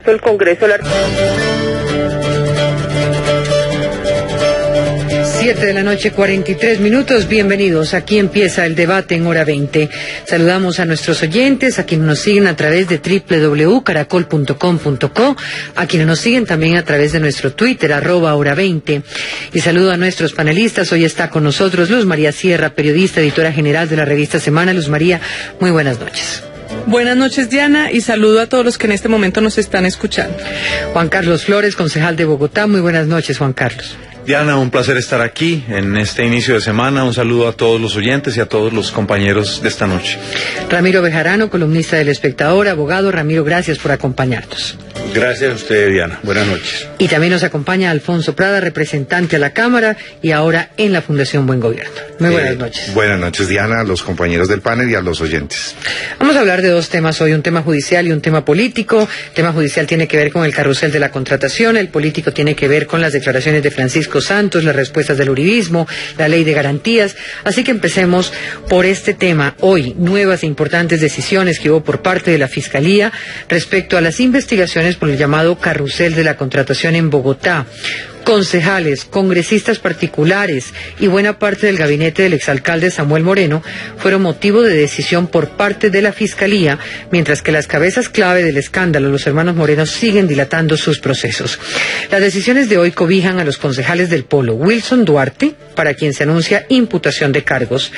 dispuesto el Congreso. 7:43 p.m. Bienvenidos. Aquí empieza el debate en Hora 20. Saludamos a nuestros oyentes, a quienes nos siguen a través de www.caracol.com.co, a quienes nos siguen también a través de nuestro Twitter, @Hora 20. Y saludo a nuestros panelistas. Hoy está con nosotros Luz María Sierra, periodista, editora general de la revista Semana. Luz María, muy buenas noches. Buenas noches, Diana, y saludo a todos los que en este momento nos están escuchando. Juan Carlos Flores, concejal de Bogotá. Muy buenas noches, Juan Carlos. Diana, un placer estar aquí en este inicio de semana. Un saludo a todos los oyentes y a todos los compañeros de esta noche. Ramiro Bejarano, columnista del Espectador, abogado. Ramiro, gracias por acompañarnos. Gracias a usted, Diana. Buenas noches. Y también nos acompaña Alfonso Prada, representante a la Cámara y ahora en la Fundación Buen Gobierno. Muy buenas noches. Buenas noches, Diana, a los compañeros del panel y a los oyentes. Vamos a hablar de dos temas hoy, un tema judicial y un tema político. El tema judicial tiene que ver con el carrusel de la contratación, el político tiene que ver con las declaraciones de Francisco Santos, las respuestas del uribismo, la ley de garantías. Así que empecemos por este tema. Hoy, nuevas e importantes decisiones que hubo por parte de la Fiscalía respecto a las investigaciones por el llamado carrusel de la contratación en Bogotá. Concejales, congresistas particulares y buena parte del gabinete del exalcalde Samuel Moreno fueron motivo de decisión por parte de la Fiscalía, mientras que las cabezas clave del escándalo, los hermanos Moreno, siguen dilatando sus procesos. Las decisiones de hoy cobijan a los concejales del Polo: Wilson Duarte, para quien se anuncia imputación de cargos;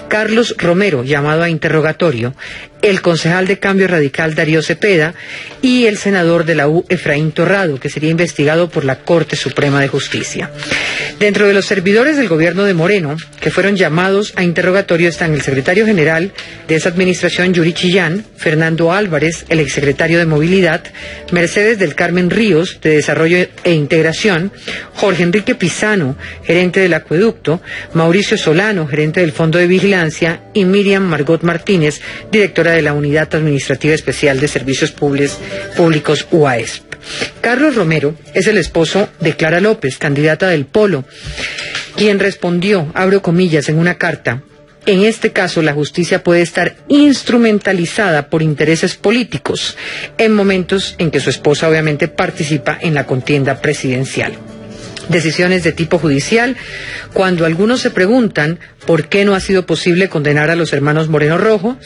Carlos Romero, llamado a interrogatorio; el concejal de Cambio Radical Darío Cepeda y el senador de la U, Efraín Torrado, que sería investigado por la Corte Suprema de Justicia. Dentro de los servidores del gobierno de Moreno, que fueron llamados a interrogatorio, están el secretario general de esa administración, Yuri Chillán; Fernando Álvarez, el exsecretario de Movilidad; Mercedes del Carmen Ríos, de Desarrollo e Integración; Jorge Enrique Pisano, gerente del Acueducto; Mauricio Solano, gerente del Fondo de Vigilancia; y Miriam Margot Martínez, directora de la Unidad Administrativa Especial de Servicios Públicos UAESP. Carlos Romero es el esposo de Clara López, candidata del Polo, quien respondió, abro comillas, en una carta: en este caso la justicia puede estar instrumentalizada por intereses políticos en momentos en que su esposa obviamente participa en la contienda presidencial. Decisiones de tipo judicial, cuando algunos se preguntan por qué no ha sido posible condenar a los hermanos Moreno Rojo.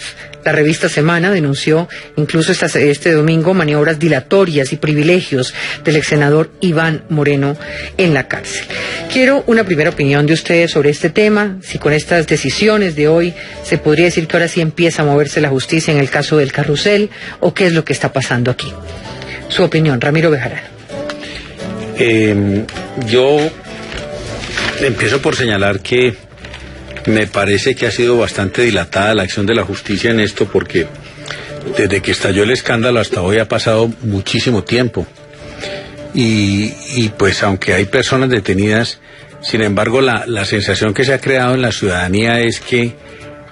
La revista Semana denunció incluso este domingo maniobras dilatorias y privilegios del exsenador Iván Moreno en la cárcel. Quiero una primera opinión de ustedes sobre este tema, si con estas decisiones de hoy se podría decir que ahora sí empieza a moverse la justicia en el caso del carrusel, o qué es lo que está pasando aquí. Su opinión, Ramiro Bejarano. Yo empiezo por señalar que me parece que ha sido bastante dilatada la acción de la justicia en esto, porque desde que estalló el escándalo hasta hoy ha pasado muchísimo tiempo. Y pues aunque hay personas detenidas, sin embargo la sensación que se ha creado en la ciudadanía es que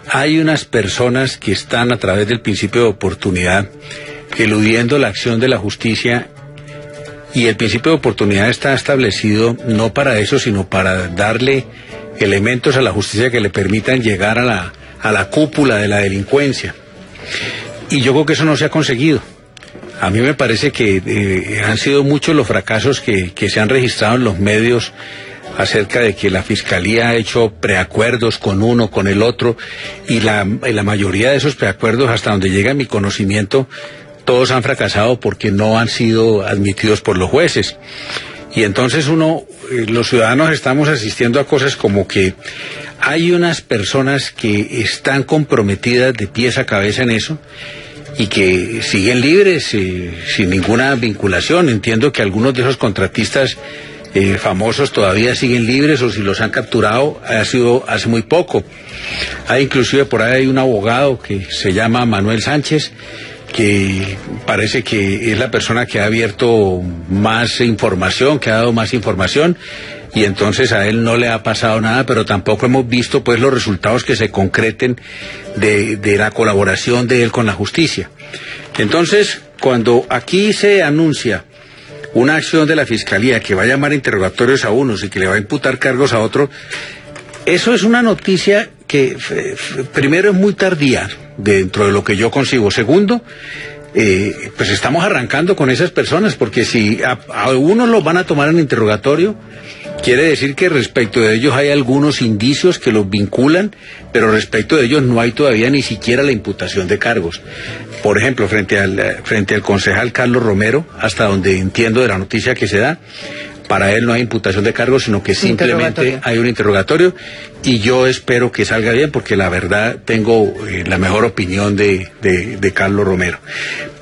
hay unas personas que están, a través del principio de oportunidad, eludiendo la acción de la justicia. Y el principio de oportunidad está establecido no para eso, sino para darle elementos a la justicia que le permitan llegar a la cúpula de la delincuencia. Y yo creo que eso no se ha conseguido. A mí me parece que han sido muchos los fracasos que se han registrado en los medios acerca de que la Fiscalía ha hecho preacuerdos con uno, con el otro, y la mayoría de esos preacuerdos, hasta donde llega mi conocimiento, todos han fracasado porque no han sido admitidos por los jueces. Y entonces los ciudadanos estamos asistiendo a cosas como que hay unas personas que están comprometidas de pies a cabeza en eso y que siguen libres sin ninguna vinculación. Entiendo que algunos de esos contratistas famosos todavía siguen libres, o si los han capturado ha sido hace muy poco. Hay inclusive por ahí un abogado que se llama Manuel Sánchez, que parece que es la persona que ha abierto más información, que ha dado más información, y entonces a él no le ha pasado nada, pero tampoco hemos visto pues los resultados que se concreten de la colaboración de él con la justicia. Entonces, cuando aquí se anuncia una acción de la Fiscalía que va a llamar interrogatorios a unos y que le va a imputar cargos a otros, eso es una noticia que primero es muy tardía dentro de lo que yo consigo. Segundo, pues estamos arrancando con esas personas, porque si a unos los van a tomar en interrogatorio, quiere decir que respecto de ellos hay algunos indicios que los vinculan, pero respecto de ellos no hay todavía ni siquiera la imputación de cargos. Por ejemplo, frente al concejal Carlos Romero, hasta donde entiendo de la noticia que se da, para él no hay imputación de cargos, sino que simplemente hay un interrogatorio, y yo espero que salga bien, porque la verdad tengo la mejor opinión de Carlos Romero.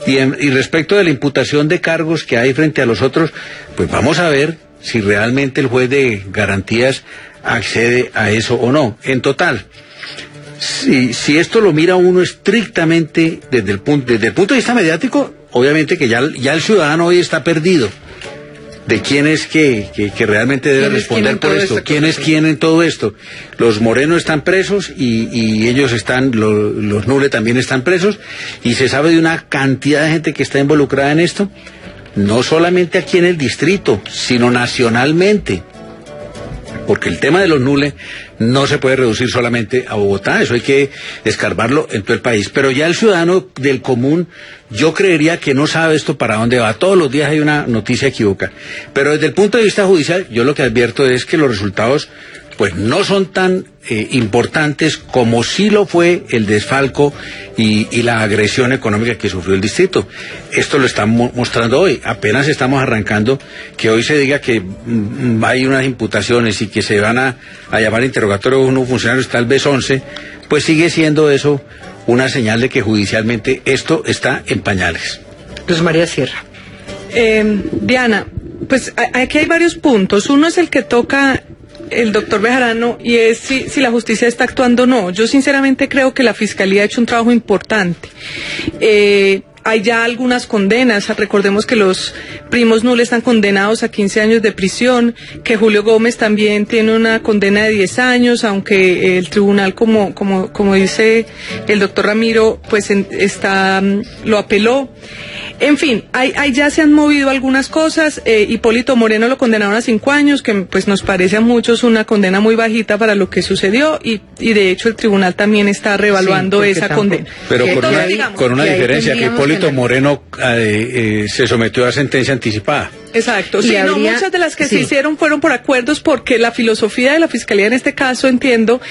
Y respecto de la imputación de cargos que hay frente a los otros, pues vamos a ver si realmente el juez de garantías accede a eso o no. En total, si esto lo mira uno estrictamente desde el punto de vista mediático, obviamente que ya el ciudadano hoy está perdido de quién es que realmente debe responder por esto, quién es quién en todo esto. Los Moreno están presos y ellos están, los Nule también están presos, y se sabe de una cantidad de gente que está involucrada en esto, no solamente aquí en el distrito, sino nacionalmente, porque el tema de los Nule no se puede reducir solamente a Bogotá, eso hay que escarbarlo en todo el país. Pero ya el ciudadano del común, yo creería que no sabe esto para dónde va. Todos los días hay una noticia equivocada. Pero desde el punto de vista judicial, yo lo que advierto es que los resultados pues no son tan importantes como sí lo fue el desfalco y la agresión económica que sufrió el distrito. Esto lo estamos mostrando hoy. Apenas estamos arrancando, que hoy se diga que hay unas imputaciones y que se van a llamar interrogatorio a unos funcionarios, tal vez 11, pues sigue siendo eso una señal de que judicialmente esto está en pañales. Luz María Sierra. Diana, pues aquí hay varios puntos. Uno es el que toca el doctor Bejarano, y es si la justicia está actuando o no. Yo sinceramente creo que la Fiscalía ha hecho un trabajo importante. Hay ya algunas condenas. Recordemos que los primos Nule están condenados a 15 años de prisión, que Julio Gómez también tiene una condena de 10 años, aunque el tribunal, como dice el doctor Ramiro, pues lo apeló. En fin, ya se han movido algunas cosas. Hipólito Moreno lo condenaron a 5 años, que pues nos parece a muchos una condena muy bajita para lo que sucedió, y de hecho el tribunal también está reevaluando esa condena. Pero con una diferencia, que Hipólito Moreno se sometió a sentencia anticipada. Exacto, sí, no, muchas de las que se hicieron fueron por acuerdos, porque la filosofía de la Fiscalía en este caso, entiendo,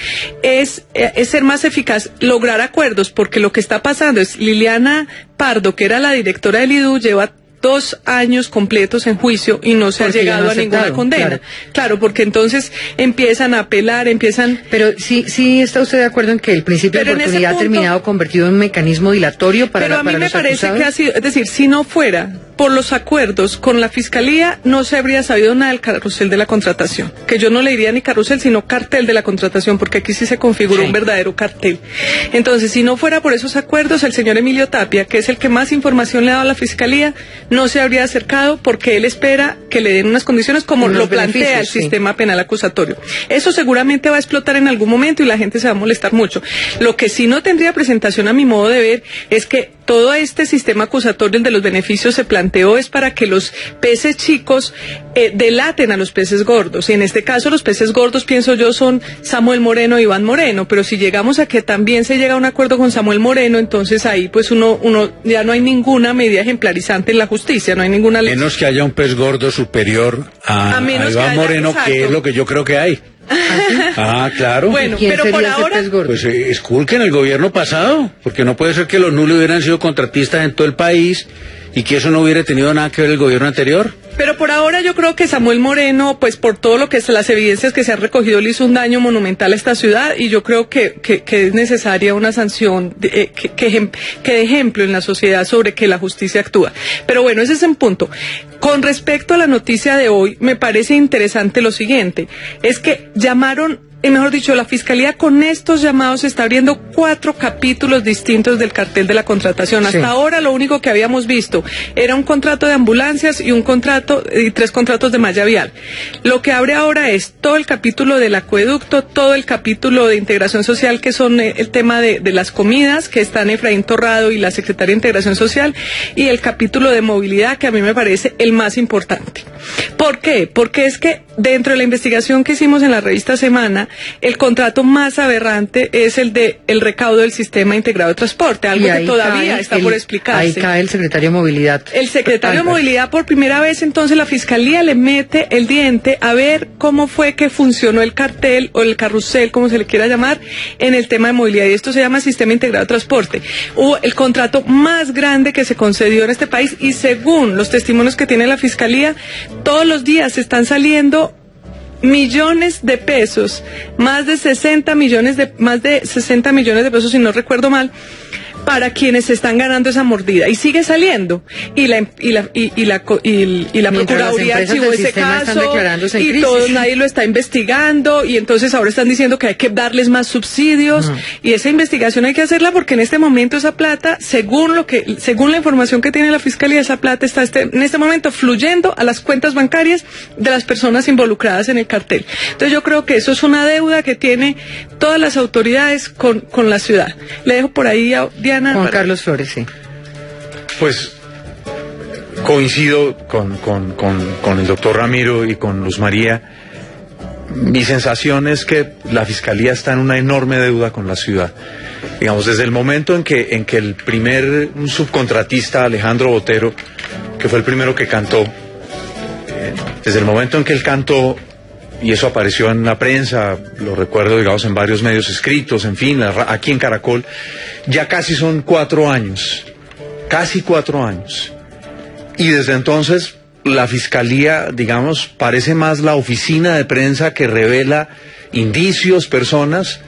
es ser más eficaz, lograr acuerdos, porque lo que está pasando es Liliana Pardo, que era la directora del IDU, lleva 2 años completos en juicio y no se ha llegado a ninguna condena. Claro, porque entonces empiezan a apelar, Pero sí está usted de acuerdo en que el principio de oportunidad ha terminado convertido en un mecanismo dilatorio para los acusados. Pero a mí me parece que ha sido, es decir, si no fuera por los acuerdos con la Fiscalía, no se habría sabido nada del carrusel de la contratación, que yo no le diría ni carrusel, sino cartel de la contratación, porque aquí sí se configuró un verdadero cartel. Entonces, si no fuera por esos acuerdos, el señor Emilio Tapia, que es el que más información le ha dado a la Fiscalía, no se habría acercado, porque él espera que le den unas condiciones como lo plantea el sistema penal acusatorio. Eso seguramente va a explotar en algún momento y la gente se va a molestar mucho. Lo que sí no tendría presentación, a mi modo de ver, es que todo este sistema acusatorio, el de los beneficios, se planteó es para que los peces chicos delaten a los peces gordos. Y en este caso los peces gordos, pienso yo, son Samuel Moreno y Iván Moreno. Pero si llegamos a que también se llega a un acuerdo con Samuel Moreno, entonces ahí pues uno ya no hay ninguna medida ejemplarizante en la justicia, no hay ninguna ley. Menos que haya un pez gordo superior a Iván Moreno, exacto, que es lo que yo creo que hay. Claro. Bueno, pero por ahora, pues esculquen el gobierno pasado, porque no puede ser que los Nule hubieran sido contratistas en todo el país y que eso no hubiera tenido nada que ver el gobierno anterior. Pero por ahora yo creo que Samuel Moreno, pues por todo lo que es las evidencias que se han recogido, le hizo un daño monumental a esta ciudad, y yo creo que es necesaria una sanción que de ejemplo en la sociedad sobre que la justicia actúa. Pero bueno, ese es un punto. Con respecto a la noticia de hoy, me parece interesante lo siguiente, es que mejor dicho, la Fiscalía con estos llamados está abriendo 4 capítulos distintos del cartel de la contratación. Hasta ahora lo único que habíamos visto era un contrato de ambulancias y 3 contratos de malla vial. Lo que abre ahora es todo el capítulo del acueducto, todo el capítulo de integración social, que son el tema de las comidas, que están Efraín Torrado y la Secretaria de Integración Social, y el capítulo de movilidad, que a mí me parece el más importante. ¿Por qué? Porque es que dentro de la investigación que hicimos en la revista Semana, el contrato más aberrante es el de el recaudo del Sistema Integrado de Transporte, algo que todavía está por explicarse. Ahí cae el secretario de Movilidad. El secretario de Movilidad, por primera vez, entonces la Fiscalía le mete el diente a ver cómo fue que funcionó el cartel o el carrusel, como se le quiera llamar, en el tema de movilidad, y esto se llama Sistema Integrado de Transporte. Hubo el contrato más grande que se concedió en este país, y según los testimonios que tiene la Fiscalía, todos los días están saliendo millones de pesos, más de 60 millones de pesos, si no recuerdo mal, para quienes están ganando esa mordida, y sigue saliendo, y la Procuraduría archivó ese caso, y todos, nadie lo está investigando, y entonces ahora están diciendo que hay que darles más subsidios, y esa investigación hay que hacerla porque en este momento esa plata, según la información que tiene la Fiscalía, esa plata está en este momento fluyendo a las cuentas bancarias de las personas involucradas en el cartel. Entonces yo creo que eso es una deuda que tiene todas las autoridades con la ciudad. Le dejo por ahí a Diana. Juan Carlos Flores, sí. Pues coincido con el doctor Ramiro y con Luz María. Mi sensación es que la Fiscalía está en una enorme deuda con la ciudad. Digamos, desde el momento en que un subcontratista, Alejandro Botero, que fue el primero que cantó, desde el momento en que él cantó, y eso apareció en la prensa, lo recuerdo, digamos, en varios medios escritos, en fin, aquí en Caracol, ya casi son 4 años, casi 4 años. Y desde entonces la Fiscalía, digamos, parece más la oficina de prensa que revela indicios, personas,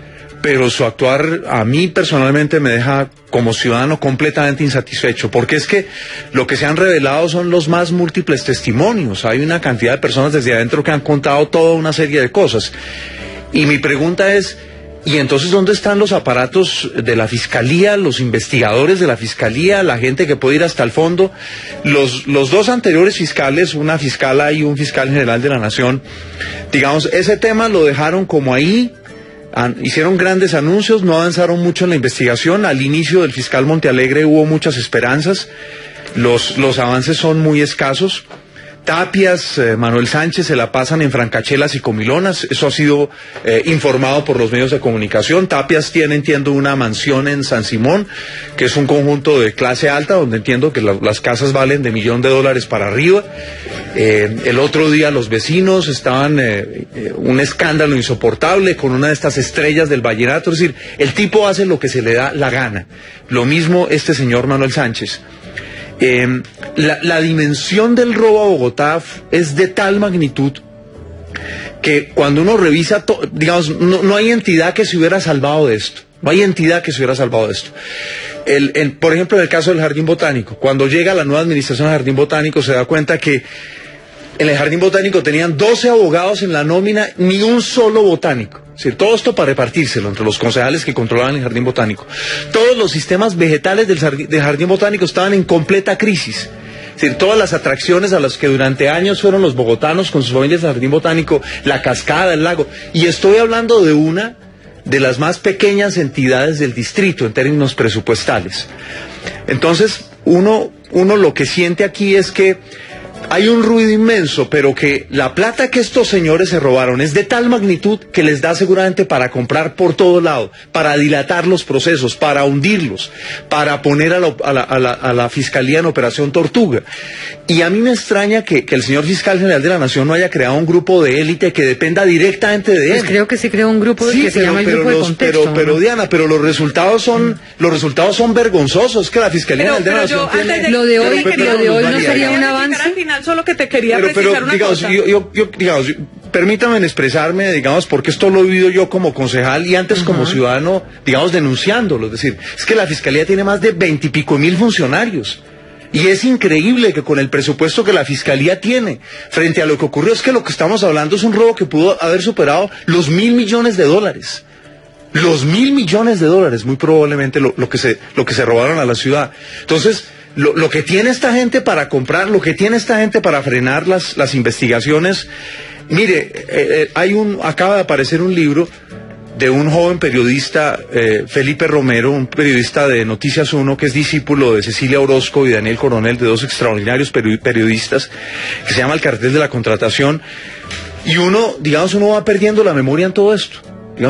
pero su actuar a mí personalmente me deja como ciudadano completamente insatisfecho, porque es que lo que se han revelado son los más múltiples testimonios. Hay una cantidad de personas desde adentro que han contado toda una serie de cosas. Y mi pregunta es, ¿y entonces dónde están los aparatos de la Fiscalía, los investigadores de la Fiscalía, la gente que puede ir hasta el fondo? Los 2 anteriores fiscales, una fiscala y un fiscal general de la Nación, digamos, ese tema lo dejaron como ahí. Hicieron grandes anuncios, no avanzaron mucho en la investigación. Al inicio del fiscal Montealegre hubo muchas esperanzas, los avances son muy escasos. Tapias, Manuel Sánchez se la pasan en francachelas y comilonas, eso ha sido informado por los medios de comunicación. Tapias tiene, entiendo, una mansión en San Simón, que es un conjunto de clase alta, donde entiendo que las casas valen de $1.000.000 para arriba. El otro día los vecinos estaban, un escándalo insoportable con una de estas estrellas del vallenato, es decir, el tipo hace lo que se le da la gana. Lo mismo este señor Manuel Sánchez. La dimensión del robo a Bogotá es de tal magnitud que cuando uno revisa, digamos, no hay entidad que se hubiera salvado de esto. No hay entidad que se hubiera salvado de esto. Por ejemplo, en el caso del Jardín Botánico, cuando llega la nueva administración del Jardín Botánico, se da cuenta que en el Jardín Botánico tenían 12 abogados en la nómina, ni un solo botánico. Es decir, todo esto para repartírselo entre los concejales que controlaban el Jardín Botánico. Todos los sistemas vegetales del Jardín Botánico estaban en completa crisis. Es decir, todas las atracciones a las que durante años fueron los bogotanos con sus familias al Jardín Botánico, la cascada, el lago. Y estoy hablando de una de las más pequeñas entidades del distrito en términos presupuestales. Entonces, uno lo que siente aquí es que hay un ruido inmenso, pero que la plata que estos señores se robaron es de tal magnitud que les da seguramente para comprar por todo lado, para dilatar los procesos, para hundirlos, para poner a la Fiscalía en Operación Tortuga. Y a mí me extraña que el señor Fiscal General de la Nación no haya creado un grupo de élite que dependa directamente de él. Pues creo que sí creó un grupo sí, que se llama el Grupo de Contexto. Pero Diana, pero los resultados son vergonzosos. Es que la Fiscalía General de la Nación tiene... Lo de hoy no sería un avance. Solo que te quería precisar una digamos, cosa. Digamos, permítanme expresarme, digamos, porque esto lo he vivido yo como concejal y antes como ciudadano, digamos, denunciándolo. Es decir, es que la Fiscalía tiene más de 20 y pico mil funcionarios. Y es increíble que con el presupuesto que la Fiscalía tiene, frente a lo que ocurrió, es que lo que estamos hablando es un robo que pudo haber superado los $1.000 millones. Los $1.000 millones, muy probablemente lo que se robaron a la ciudad. Entonces, lo que tiene esta gente para comprar, lo que tiene esta gente para frenar las investigaciones. Mire, acaba de aparecer un libro de un joven periodista, Felipe Romero, un periodista de Noticias 1, que es discípulo de Cecilia Orozco y Daniel Coronel, de dos extraordinarios periodistas, que se llama El cartel de la contratación, y uno va perdiendo la memoria en todo esto,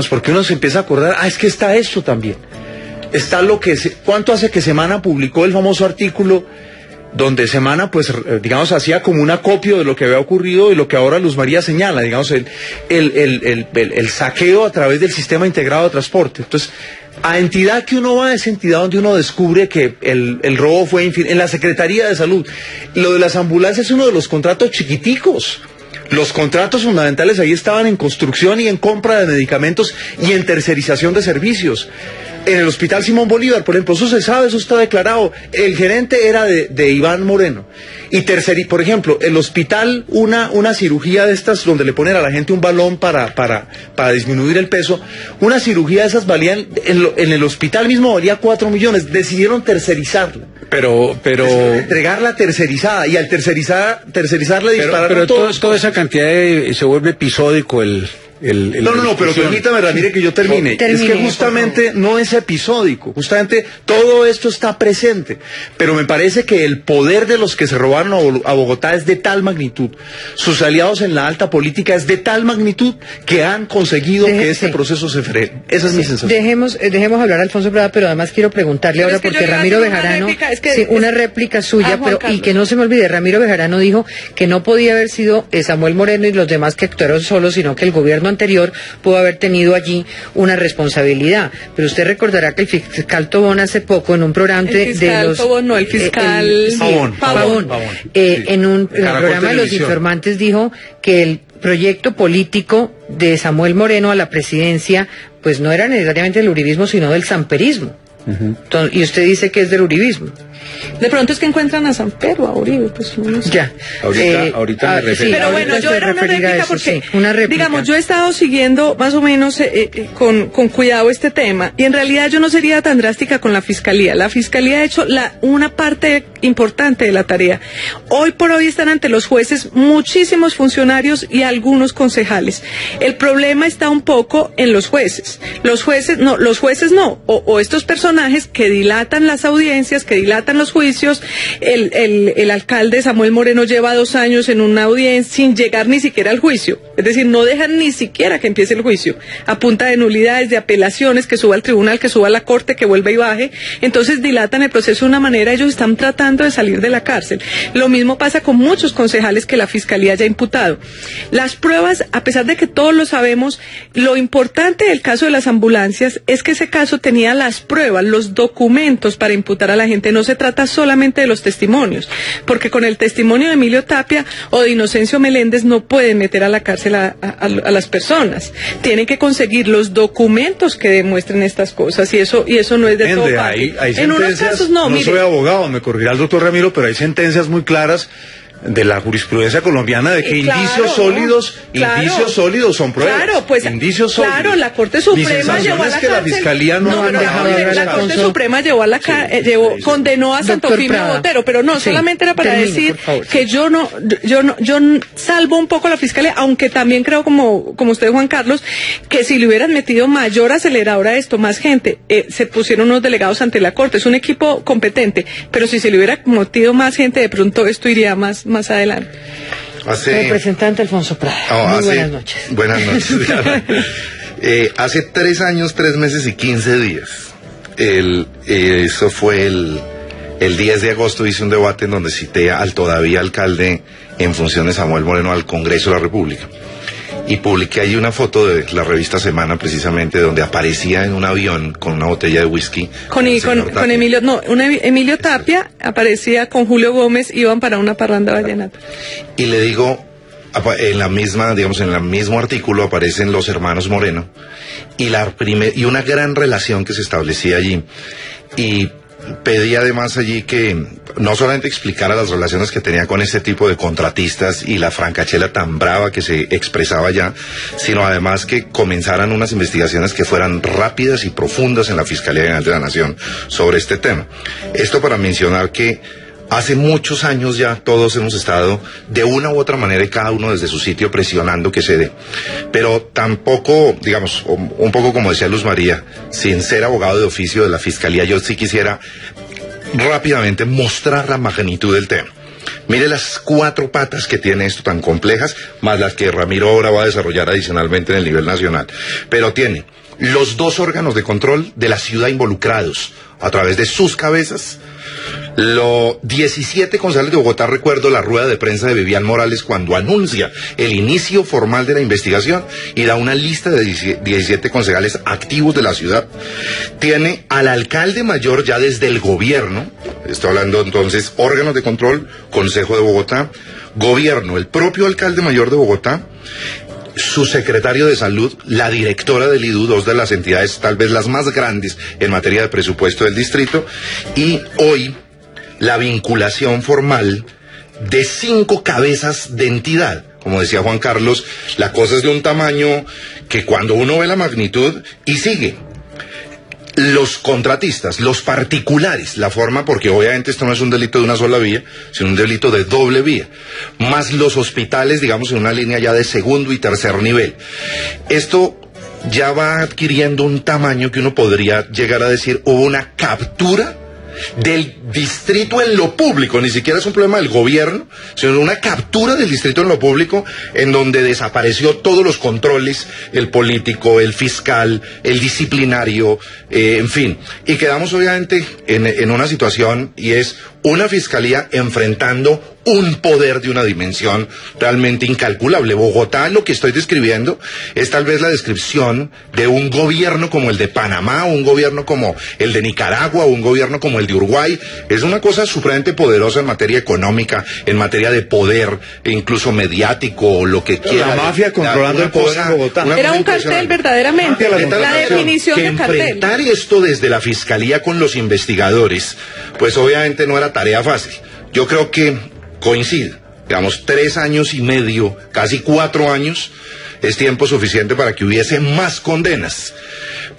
porque uno se empieza a acordar, es que está esto también, está ¿cuánto hace que Semana publicó el famoso artículo donde Semana, hacía como un acopio de lo que había ocurrido y lo que ahora Luz María señala, el saqueo a través del sistema integrado de transporte? Entonces, a entidad que uno va, es entidad donde uno descubre que el robo fue en la Secretaría de Salud. Lo de las ambulancias es uno de los contratos chiquiticos. Los contratos fundamentales ahí estaban en construcción y en compra de medicamentos y en tercerización de servicios. En el Hospital Simón Bolívar, por ejemplo, eso se sabe, eso está declarado. El gerente era de Iván Moreno. Y por ejemplo, el hospital, una cirugía de estas donde le ponen a la gente un balón para disminuir el peso, una cirugía de esas valían, en el hospital mismo valía 4 millones. Decidieron tercerizarla. Pero entregarla tercerizada, y al tercerizarla dispararon toda esa cantidad se vuelve episódico No, pero permítame, Ramírez, que yo termine. Es que justamente no es episódico, justamente todo esto está presente, pero me parece que el poder de los que se robaron a Bogotá es de tal magnitud, sus aliados en la alta política es de tal magnitud que han conseguido que este proceso se frene. Esa es mi sensación. Dejemos hablar a Alfonso Prada, pero además quiero preguntarle ahora, porque Ramiro Bejarano, una réplica suya, y que no se me olvide, Ramiro Bejarano dijo que no podía haber sido Samuel Moreno y los demás que actuaron solos, sino que el gobierno anterior pudo haber tenido allí una responsabilidad. Pero usted recordará que el fiscal Tobón hace poco en un programa el fiscal Pavón, en el programa de Los Informantes dijo que el proyecto político de Samuel Moreno a la presidencia pues no era necesariamente del uribismo, sino del samperismo. Entonces, y usted dice que es del uribismo. De pronto es que encuentran a San Pedro, a Uribe, pues no sé. Ya. Ahorita me refiero. Sí, pero bueno, yo era una réplica porque, una réplica. Digamos, yo he estado siguiendo más o menos con cuidado este tema, y en realidad yo no sería tan drástica con la Fiscalía. La Fiscalía ha hecho una parte importante de la tarea. Hoy por hoy están ante los jueces muchísimos funcionarios y algunos concejales. El problema está un poco en los jueces. Los jueces no, o estos personajes que dilatan las audiencias, que dilatan los juicios. El alcalde Samuel Moreno lleva 2 años en una audiencia sin llegar ni siquiera al juicio, es decir, no dejan ni siquiera que empiece el juicio, a punta de nulidades, de apelaciones, que suba al tribunal, que suba a la corte, que vuelva y baje. Entonces dilatan el proceso de una manera. Ellos están tratando de salir de la cárcel. Lo mismo pasa con muchos concejales que la Fiscalía ya ha imputado. Las pruebas, a pesar de que todos lo sabemos, lo importante del caso de las ambulancias es que ese caso tenía las pruebas, los documentos para imputar a la gente. No se trata solamente de los testimonios, porque con el testimonio de Emilio Tapia o de Inocencio Meléndez no pueden meter a la cárcel a las personas. Tienen que conseguir los documentos que demuestren estas cosas, y eso no es de todo fácil. En unos casos no soy abogado, me corregirá el doctor Ramiro, pero hay sentencias muy claras de la jurisprudencia colombiana de que indicios sólidos son pruebas. Claro, pues indicios sólidos. Claro, la Corte Suprema llevó a la cárcel. La Fiscalía no han dejado de la Corte Suprema llevó a la condenó a Santofimio Botero, pero no, solamente era para decir que yo salvo un poco a la Fiscalía, aunque también creo como usted, Juan Carlos, que si le hubieran metido mayor acelerador a esto, más gente, se pusieron unos delegados ante la Corte, es un equipo competente, pero si se le hubiera metido más gente, de pronto esto iría más adelante. Representante Alfonso Prada. Muy buenas noches. Buenas noches. Hace 3 años, 3 meses y 15 días, eso fue el 10 de agosto, hice un debate en donde cité al todavía alcalde en funciones Samuel Moreno al Congreso de la República. Y publiqué ahí una foto de la revista Semana, precisamente, donde aparecía en un avión con una botella de whisky. Con Emilio Tapia aparecía con Julio Gómez, iban para una parranda vallenata. Y le digo, en el mismo artículo aparecen los hermanos Moreno, y una gran relación que se establecía allí. Y pedí además allí que no solamente explicara las relaciones que tenía con este tipo de contratistas y la francachela tan brava que se expresaba allá, sino además que comenzaran unas investigaciones que fueran rápidas y profundas en la Fiscalía General de la Nación sobre este tema. Esto para mencionar que Hace muchos años ya todos hemos estado de una u otra manera y cada uno desde su sitio presionando que se dé. Pero tampoco, digamos, un poco como decía Luz María, sin ser abogado de oficio de la Fiscalía, yo sí quisiera rápidamente mostrar la magnitud del tema. Mire las 4 patas que tiene esto tan complejas, más las que Ramiro ahora va a desarrollar adicionalmente en el nivel nacional. Pero tiene los 2 órganos de control de la ciudad involucrados a través de sus cabezas. Los 17 concejales de Bogotá, recuerdo la rueda de prensa de Vivian Morales cuando anuncia el inicio formal de la investigación y da una lista de 17 concejales activos de la ciudad. Tiene al alcalde mayor ya desde el gobierno, estoy hablando entonces órganos de control, Consejo de Bogotá, gobierno, el propio alcalde mayor de Bogotá, su secretario de salud, la directora del IDU, 2 de las entidades tal vez las más grandes en materia de presupuesto del distrito, y hoy la vinculación formal de 5 cabezas de entidad. Como decía Juan Carlos, la cosa es de un tamaño que cuando uno ve la magnitud y sigue. Los contratistas, los particulares, la forma, porque obviamente esto no es un delito de una sola vía, sino un delito de doble vía, más los hospitales, digamos, en una línea ya de segundo y tercer nivel. Esto ya va adquiriendo un tamaño que uno podría llegar a decir, hubo una captura del distrito en lo público, ni siquiera es un problema del gobierno, sino una captura del distrito en lo público, en donde desapareció todos los controles, el político, el fiscal, el disciplinario, en fin, y quedamos obviamente en una situación, y es una fiscalía enfrentando un poder de una dimensión realmente incalculable. Bogotá, lo que estoy describiendo, es tal vez la descripción de un gobierno como el de Panamá, un gobierno como el de Nicaragua, un gobierno como el de Uruguay. Es una cosa supremamente poderosa en materia económica, en materia de poder, e incluso mediático, o lo que quiera. La mafia controlando el poder en Bogotá. Era un cartel verdaderamente, la definición de cartel. Enfrentar esto desde la fiscalía con los investigadores, pues obviamente no era tarea fácil. Yo creo que coincide, digamos, 3 años y medio, casi 4 años, es tiempo suficiente para que hubiese más condenas,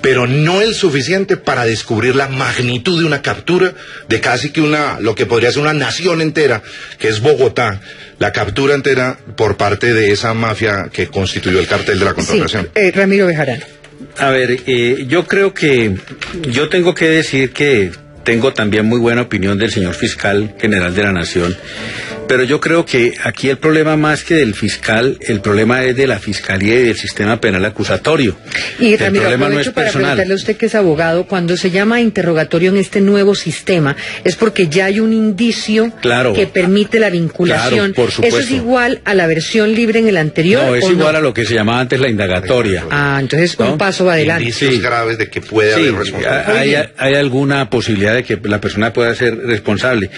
pero no el suficiente para descubrir la magnitud de una captura de casi que lo que podría ser una nación entera, que es Bogotá, la captura entera por parte de esa mafia que constituyó el cartel de la contratación. Sí, Ramiro Bejarano. A ver, yo creo que yo tengo que decir que tengo también muy buena opinión del señor fiscal general de la Nación, pero yo creo que aquí el problema más que del fiscal, el problema es de la fiscalía y del sistema penal acusatorio. Y el Ramiro, problema no es para personal. preguntarle a usted que es abogado, cuando se llama interrogatorio en este nuevo sistema, es porque ya hay un indicio que permite la vinculación. Claro, por supuesto. ¿Eso es igual a la versión libre en el anterior? No, es igual a lo que se llamaba antes la indagatoria. Ah, entonces un paso adelante. Indicios graves de que puede haber responsabilidad. Hay alguna posibilidad de que la persona pueda ser responsable,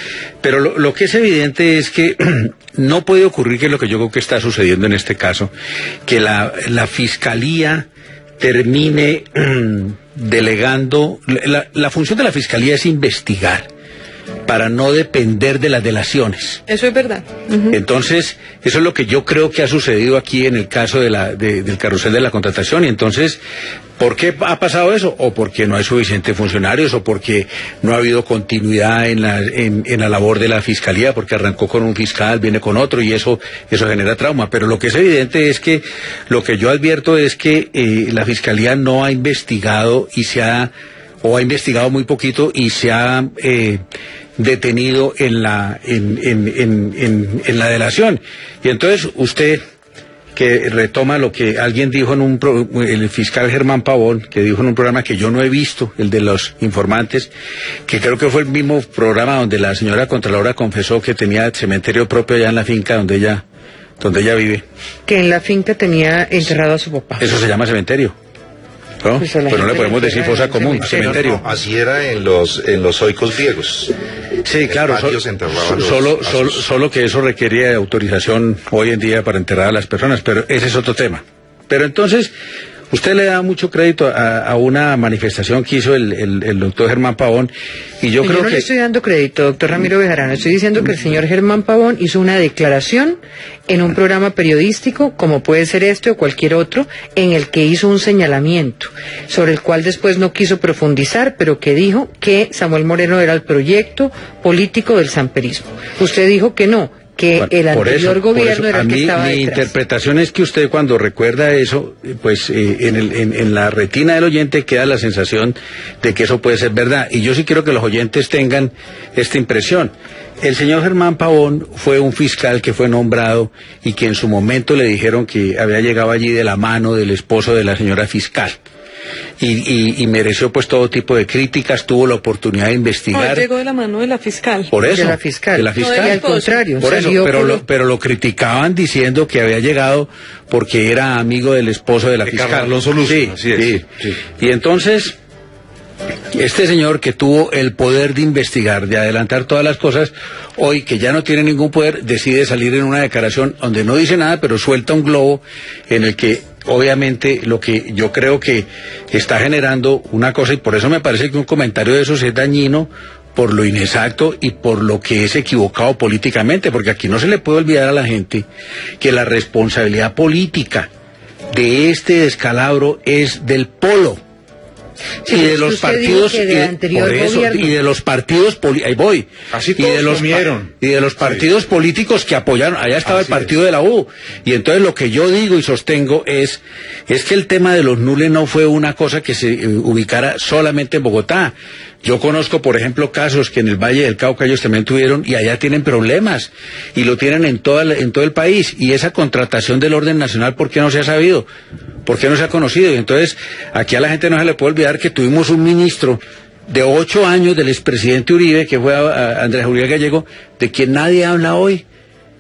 pero lo que es evidente es que no puede ocurrir, que es lo que yo creo que está sucediendo en este caso, que la fiscalía termine delegando. La función de la fiscalía es investigar para no depender de las delaciones. Eso es verdad. Entonces, eso es lo que yo creo que ha sucedido aquí en el caso del carrusel de la contratación. Y entonces, ¿por qué ha pasado eso? O porque no hay suficientes funcionarios, o porque no ha habido continuidad en la labor de la fiscalía, porque arrancó con un fiscal, viene con otro, y eso genera trauma. Pero lo que es evidente es que lo que yo advierto es que la fiscalía no ha investigado o ha investigado muy poquito y se ha detenido en la delación. Y entonces usted, que retoma lo que alguien dijo el fiscal Germán Pavón, que dijo en un programa que yo no he visto, el de los informantes, que creo que fue el mismo programa donde la señora Contralora confesó que tenía cementerio propio allá en la finca donde ella vive. Que en la finca tenía enterrado a su papá. Eso se llama cementerio, ¿no? Pues Pero no le podemos decir fosa común, cementerio. No, así era en los zoicos griegos. Sí, claro, solo que eso requiere autorización hoy en día para enterrar a las personas, pero ese es otro tema. Pero entonces, Usted le da mucho crédito a una manifestación que hizo el doctor Germán Pavón, y yo creo no que... le estoy dando crédito, doctor Ramiro Bejarano. Estoy diciendo que el señor Germán Pavón hizo una declaración en un programa periodístico, como puede ser este o cualquier otro, en el que hizo un señalamiento, sobre el cual después no quiso profundizar, pero que dijo que Samuel Moreno era el proyecto político del samperismo. Usted dijo que no, que Bueno, el anterior gobierno por eso, era el que estaba mi detrás. interpretación es que usted cuando recuerda eso, pues en la retina del oyente queda la sensación de que eso puede ser verdad. Y yo sí quiero que los oyentes tengan esta impresión. El señor Germán Pavón fue un fiscal que fue nombrado y que en su momento le dijeron que había llegado allí de la mano del esposo de la señora fiscal. Y mereció pues todo tipo de críticas, tuvo la oportunidad de investigar. No, llegó de la mano de la fiscal. Por eso, De la fiscal. de la No, de fiscal. la Al contrario, Por eso, salió pero lo criticaban diciendo que había llegado porque era amigo del esposo de la De fiscal. Carlos Alonso Luz, Sí, así es. sí. Y entonces, este señor que tuvo el poder de investigar, de adelantar todas las cosas, hoy que ya no tiene ningún poder, decide salir en una declaración donde no dice nada, pero suelta un globo en el que obviamente lo que yo creo que está generando una cosa, y por eso me parece que un comentario de esos es dañino, por lo inexacto y por lo que es equivocado políticamente, porque aquí no se le puede olvidar a la gente que la responsabilidad política de este descalabro es del polo. Sí, Y de es los que usted partidos dijo que del anterior por eso, gobierno. y de los partidos ahí voy. Así y todos de los comieron. y de los partidos políticos que apoyaron, allá estaba Así el partido de la U. Y entonces lo que yo digo y sostengo es que el tema de los nules no fue una cosa que se ubicara solamente en Bogotá. Yo conozco, por ejemplo, casos que en el Valle del Cauca ellos también tuvieron, y allá tienen problemas, y lo tienen en todo el país. Y esa contratación del orden nacional, ¿por qué no se ha sabido? ¿Por qué no se ha conocido? Y entonces, aquí a la gente no se le puede olvidar que tuvimos un ministro de 8 años del expresidente Uribe, que fue a Andrés Julián Gallego, de quien nadie habla hoy.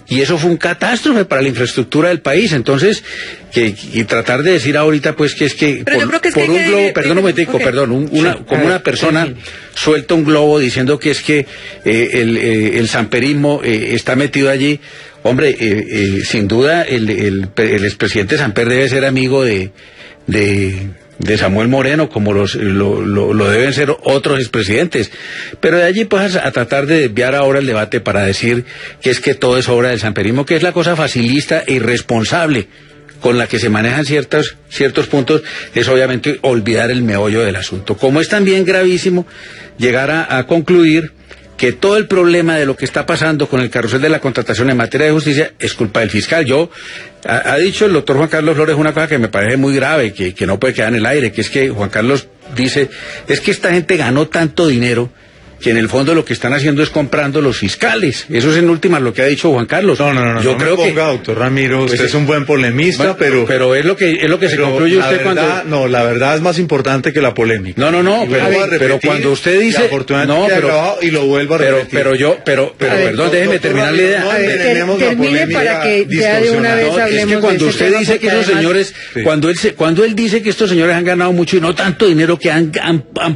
Y eso fue un catástrofe para la infraestructura del país. Entonces, y tratar de decir ahorita, pues, que es que Pero yo creo que es que hay un que- globo, perdón un momentico, ok. perdón, Sí, como a ver, una persona termine. suelta un globo diciendo que es que el samperismo está metido allí. Hombre, sin duda el expresidente Samper debe ser amigo de Samuel Moreno, como lo deben ser otros expresidentes. Pero de allí pues a tratar de desviar ahora el debate para decir que es que todo es obra del samperismo, que es la cosa facilista e irresponsable con la que se manejan ciertos puntos, es obviamente olvidar el meollo del asunto. Como es también gravísimo llegar a concluir que todo el problema de lo que está pasando con el carrusel de la contratación en materia de justicia es culpa del fiscal. Ha dicho el doctor Juan Carlos Flores una cosa que me parece muy grave, que no puede quedar en el aire, que es que Juan Carlos dice, es que esta gente ganó tanto dinero que en el fondo lo que están haciendo es comprando los fiscales. Eso es en últimas lo que ha dicho Juan Carlos. No, Yo no creo me que ponga, doctor Ramiro, pues usted es un buen polemista, bueno, pero es lo que se pero concluye la usted verdad, cuando... No, la verdad es más importante que la polémica. No, Y vuelvo a pero repetir, cuando usted dice... afortunadamente No, queda pero, grabado y lo vuelvo a repetir. pero perdón, déjeme doctor terminar la Ramiro, idea. no A ver, envenenemos la termine polémica para que ya de una vez distorsionada. No, es hablemos que cuando de ese usted tema, dice que porque esos además- señores, Sí. cuando él dice que estos señores han ganado mucho y no tanto dinero que han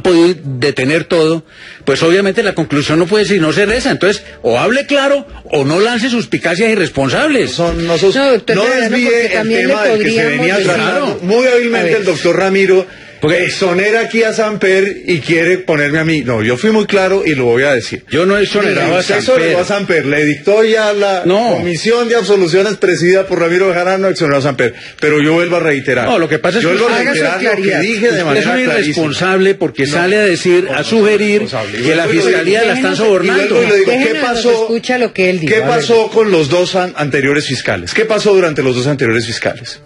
podido detener todo, pues obviamente la conclusión no puede ser no ser esa. Entonces, o hable claro o no lance suspicacias irresponsables. No, doctor No Bejarano, porque desvíe el también tema le del que se podríamos venía decir- tratando. Muy A hábilmente ver. el doctor Ramiro, Porque- porque exonera aquí a Samper y quiere ponerme a mí. No, yo fui muy claro y lo voy a decir. Yo no he exonerado a Usted Samper. exoneró a Samper, le dictó ya la No. comisión de absoluciones presidida por Ramiro Bejarano, exoneró a Samper. Pero yo vuelvo a reiterar. No, lo que pasa es yo que vuelvo a haga su reiterar lo que claridad. dije de Usted es manera un clarísima. irresponsable porque sale a decir, a sugerir responsable. que la Y vuelvo y lo fiscalía digo. la están Déjenos- sobornando. Y vuelvo y lo digo, ¿qué Déjenos pasó? escucha lo que él dijo. ¿Qué A ver. pasó con los dos anteriores fiscales? ¿Qué pasó durante los dos anteriores fiscales?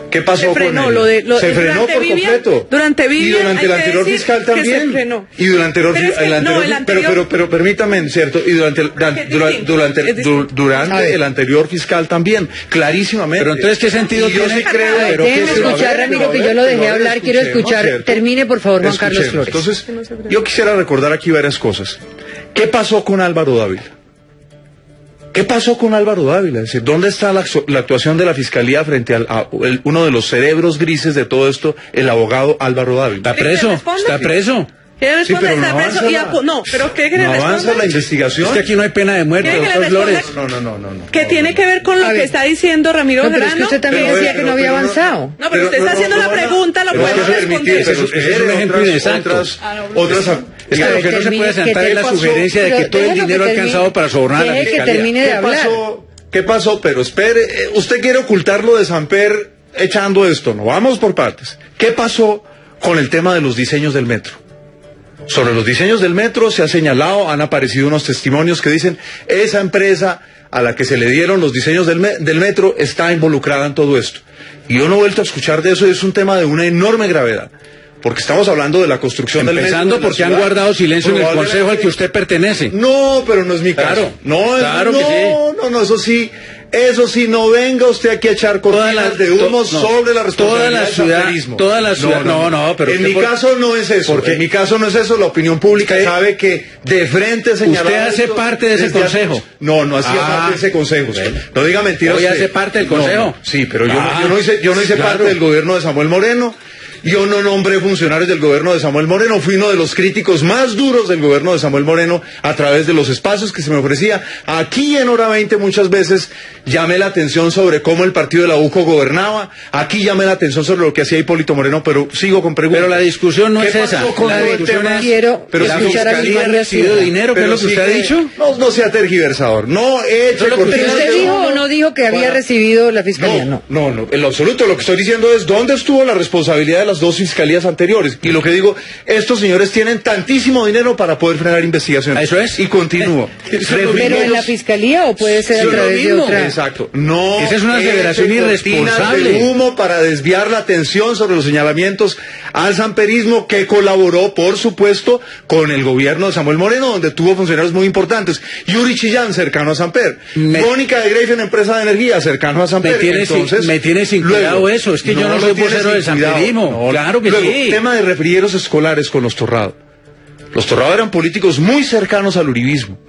¿Qué pasó Se frenó, con él? Se frenó durante por Vivian- completo. durante Vivian y durante hay el que anterior decir fiscal que se también. frenó. Y durante Pero es que no, el anterior- pero permítame, cierto, y durante el, Es distinto, es distinto. durante el anterior fiscal también, clarísimamente. Pero entonces, ¿qué sentido Y yo tiene? sí creo, A ver, pero déjeme que se lo- escuchar, a ver, Ramiro, pero que a yo ver, lo dejé pero a ver, hablar, quiero escuchemos, escuchar. ¿cierto? Termine, por favor, Juan Carlos Escuchemos. Flores. Entonces, yo quisiera recordar aquí varias cosas. ¿Qué pasó con Álvaro Dávila? ¿Qué pasó con Álvaro Dávila? Es decir, ¿dónde está la actuación de la Fiscalía frente a uno de los cerebros grises de todo esto, el abogado Álvaro Dávila? Está preso, responde? está preso. ¿Quiere Sí, pero responder? no Está preso avanza y la- no, pero ¿qué quiere No avanza responder? la investigación. Es que aquí no hay pena de muerte, ¿Quiere que le doctor responda? Flores. No. Que tiene que ver con lo A que ver. está diciendo Ramiro No, pero es que Bejarano. usted también Pero, decía pero, que no había pero, avanzado. No, pero usted está haciendo la pregunta, lo pero podemos es que permitir, responder. pero Ese es un espere, ejemplo inexacto. otras Es que A lo ver, que no se termine, puede que sentar es la pasó, sugerencia de que pero todo el déjalo dinero que alcanzado termine, para sobornar a la deje que fiscalía. termine de hablar. ¿Qué pasó? Pero espere, usted quiere ocultarlo de Samper echando esto, no, vamos por partes. ¿Qué pasó con el tema de los diseños del metro? Sobre los diseños del metro se ha señalado, han aparecido unos testimonios que dicen, esa empresa a la que se le dieron los diseños del metro está involucrada en todo esto. Y yo no he vuelto a escuchar de eso, y es un tema de una enorme gravedad. Porque estamos hablando de la construcción del metro. Empezando de la porque han ciudad. guardado silencio en el Probablemente- consejo al que usted pertenece. No, pero no es mi caso. Claro, No, claro que sí. no, eso sí, no venga usted aquí a echar cortinas de humo sobre la responsabilidad del samperismo. toda la ciudad, no, pero en usted mi caso no es eso. porque- En mi caso no es eso. La opinión pública Usted- sabe que de frente señalado. Usted hace esto parte de ese desde hace- consejo. No hacía Ah, parte de ese consejo. bueno. No diga mentiras. Hoy usted. hace parte del No, consejo. sí, pero Ah, yo no hice claro. parte del gobierno de Samuel Moreno. Yo no nombré funcionarios del gobierno de Samuel Moreno, fui uno de los críticos más duros del gobierno de Samuel Moreno a través de los espacios que se me ofrecía. Aquí en Hora 20 muchas veces llamé la atención sobre cómo el partido de la UCO gobernaba, aquí llamé la atención sobre lo que hacía Hipólito Moreno, pero sigo con preguntas. Pero la discusión no ¿Qué es esa. pasó con La todo el discusión tema? es... Quiero Pero la escuchar a Luis fiscalía ha María recibido Sierra. dinero, ¿qué es lo que usted ha dicho? No sea tergiversador, no eche Eso es lo que cortinas Pero de usted dijo humo o no dijo que había para- recibido la fiscalía, no. No, en lo absoluto. Lo que estoy diciendo es dónde estuvo la responsabilidad de las dos fiscalías anteriores. Y lo que digo, estos señores tienen tantísimo dinero para poder frenar investigaciones. Eso es. Y continúo. Pero en la fiscalía o puede ser Sí, a lo través de mismo. otra. Exacto. No. Esa es una eche aseveración cortinas irresponsable. de humo para desviar la atención sobre los señalamientos al samperismo que colaboró, por supuesto, con el gobierno de Samuel Moreno, donde tuvo funcionarios muy importantes. Yuri Chillán, cercano a Samper. Mónica de Greifen, empresa de energía, cercano a Samper. Me tiene sin cuidado eso. Es que yo no soy lo tiene vocero sin del cuidado. samperismo. Claro que Luego, sí. tema de refrigerios escolares con los Torrado. Los Torrado eran políticos muy cercanos al uribismo,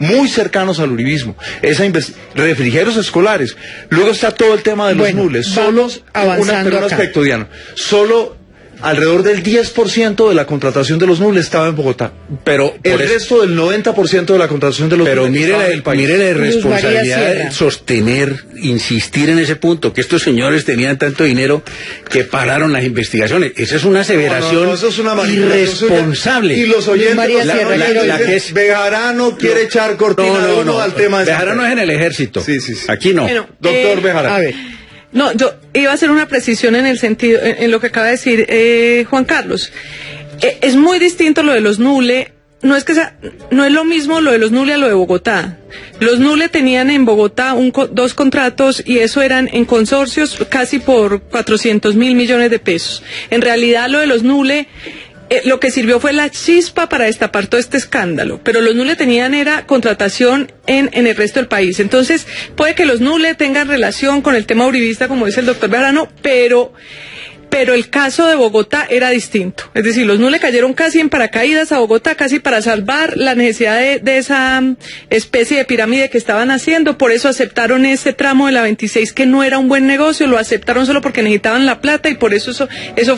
refrigerios escolares. Luego está todo el tema de los Bueno, nules. vamos avanzando pero un acá. aspecto, Diana. Solo alrededor del 10% de la contratación de los nules estaba en Bogotá. Pero El resto del 90% de la contratación de los Pero nules mire estaba la, en el país. mire la Luz María irresponsabilidad Sierra. de sostener, insistir en ese punto, que estos señores tenían tanto dinero que pararon las investigaciones. Esa es una aseveración No, eso es una manipulación suya. irresponsable. Y los oyentes, María los Sierra, oyentes quiero- dicen, la que es- Bejarano quiere echar cortina de humo al tema de Bejarano es en el ejército. Sí. Aquí no. Bueno, Doctor Bejarano. A ver. No, yo iba a hacer una precisión en el sentido, en lo que acaba de decir Juan Carlos. Es muy distinto lo de los NULE. No es que sea, no es lo mismo lo de los NULE a lo de Bogotá. Los NULE tenían en Bogotá dos contratos y eso eran en consorcios casi por 400.000 millones de pesos. En realidad lo de los NULE lo que sirvió fue la chispa para destapar todo este escándalo, pero los NULE tenían era contratación en el resto del país. Entonces, puede que los NULE tengan relación con el tema uribista, como dice el doctor Bejarano, pero el caso de Bogotá era distinto. Es decir, los NULE cayeron casi en paracaídas a Bogotá, casi para salvar la necesidad de esa especie de pirámide que estaban haciendo. Por eso aceptaron ese tramo de la 26 que no era un buen negocio, lo aceptaron solo porque necesitaban la plata y por eso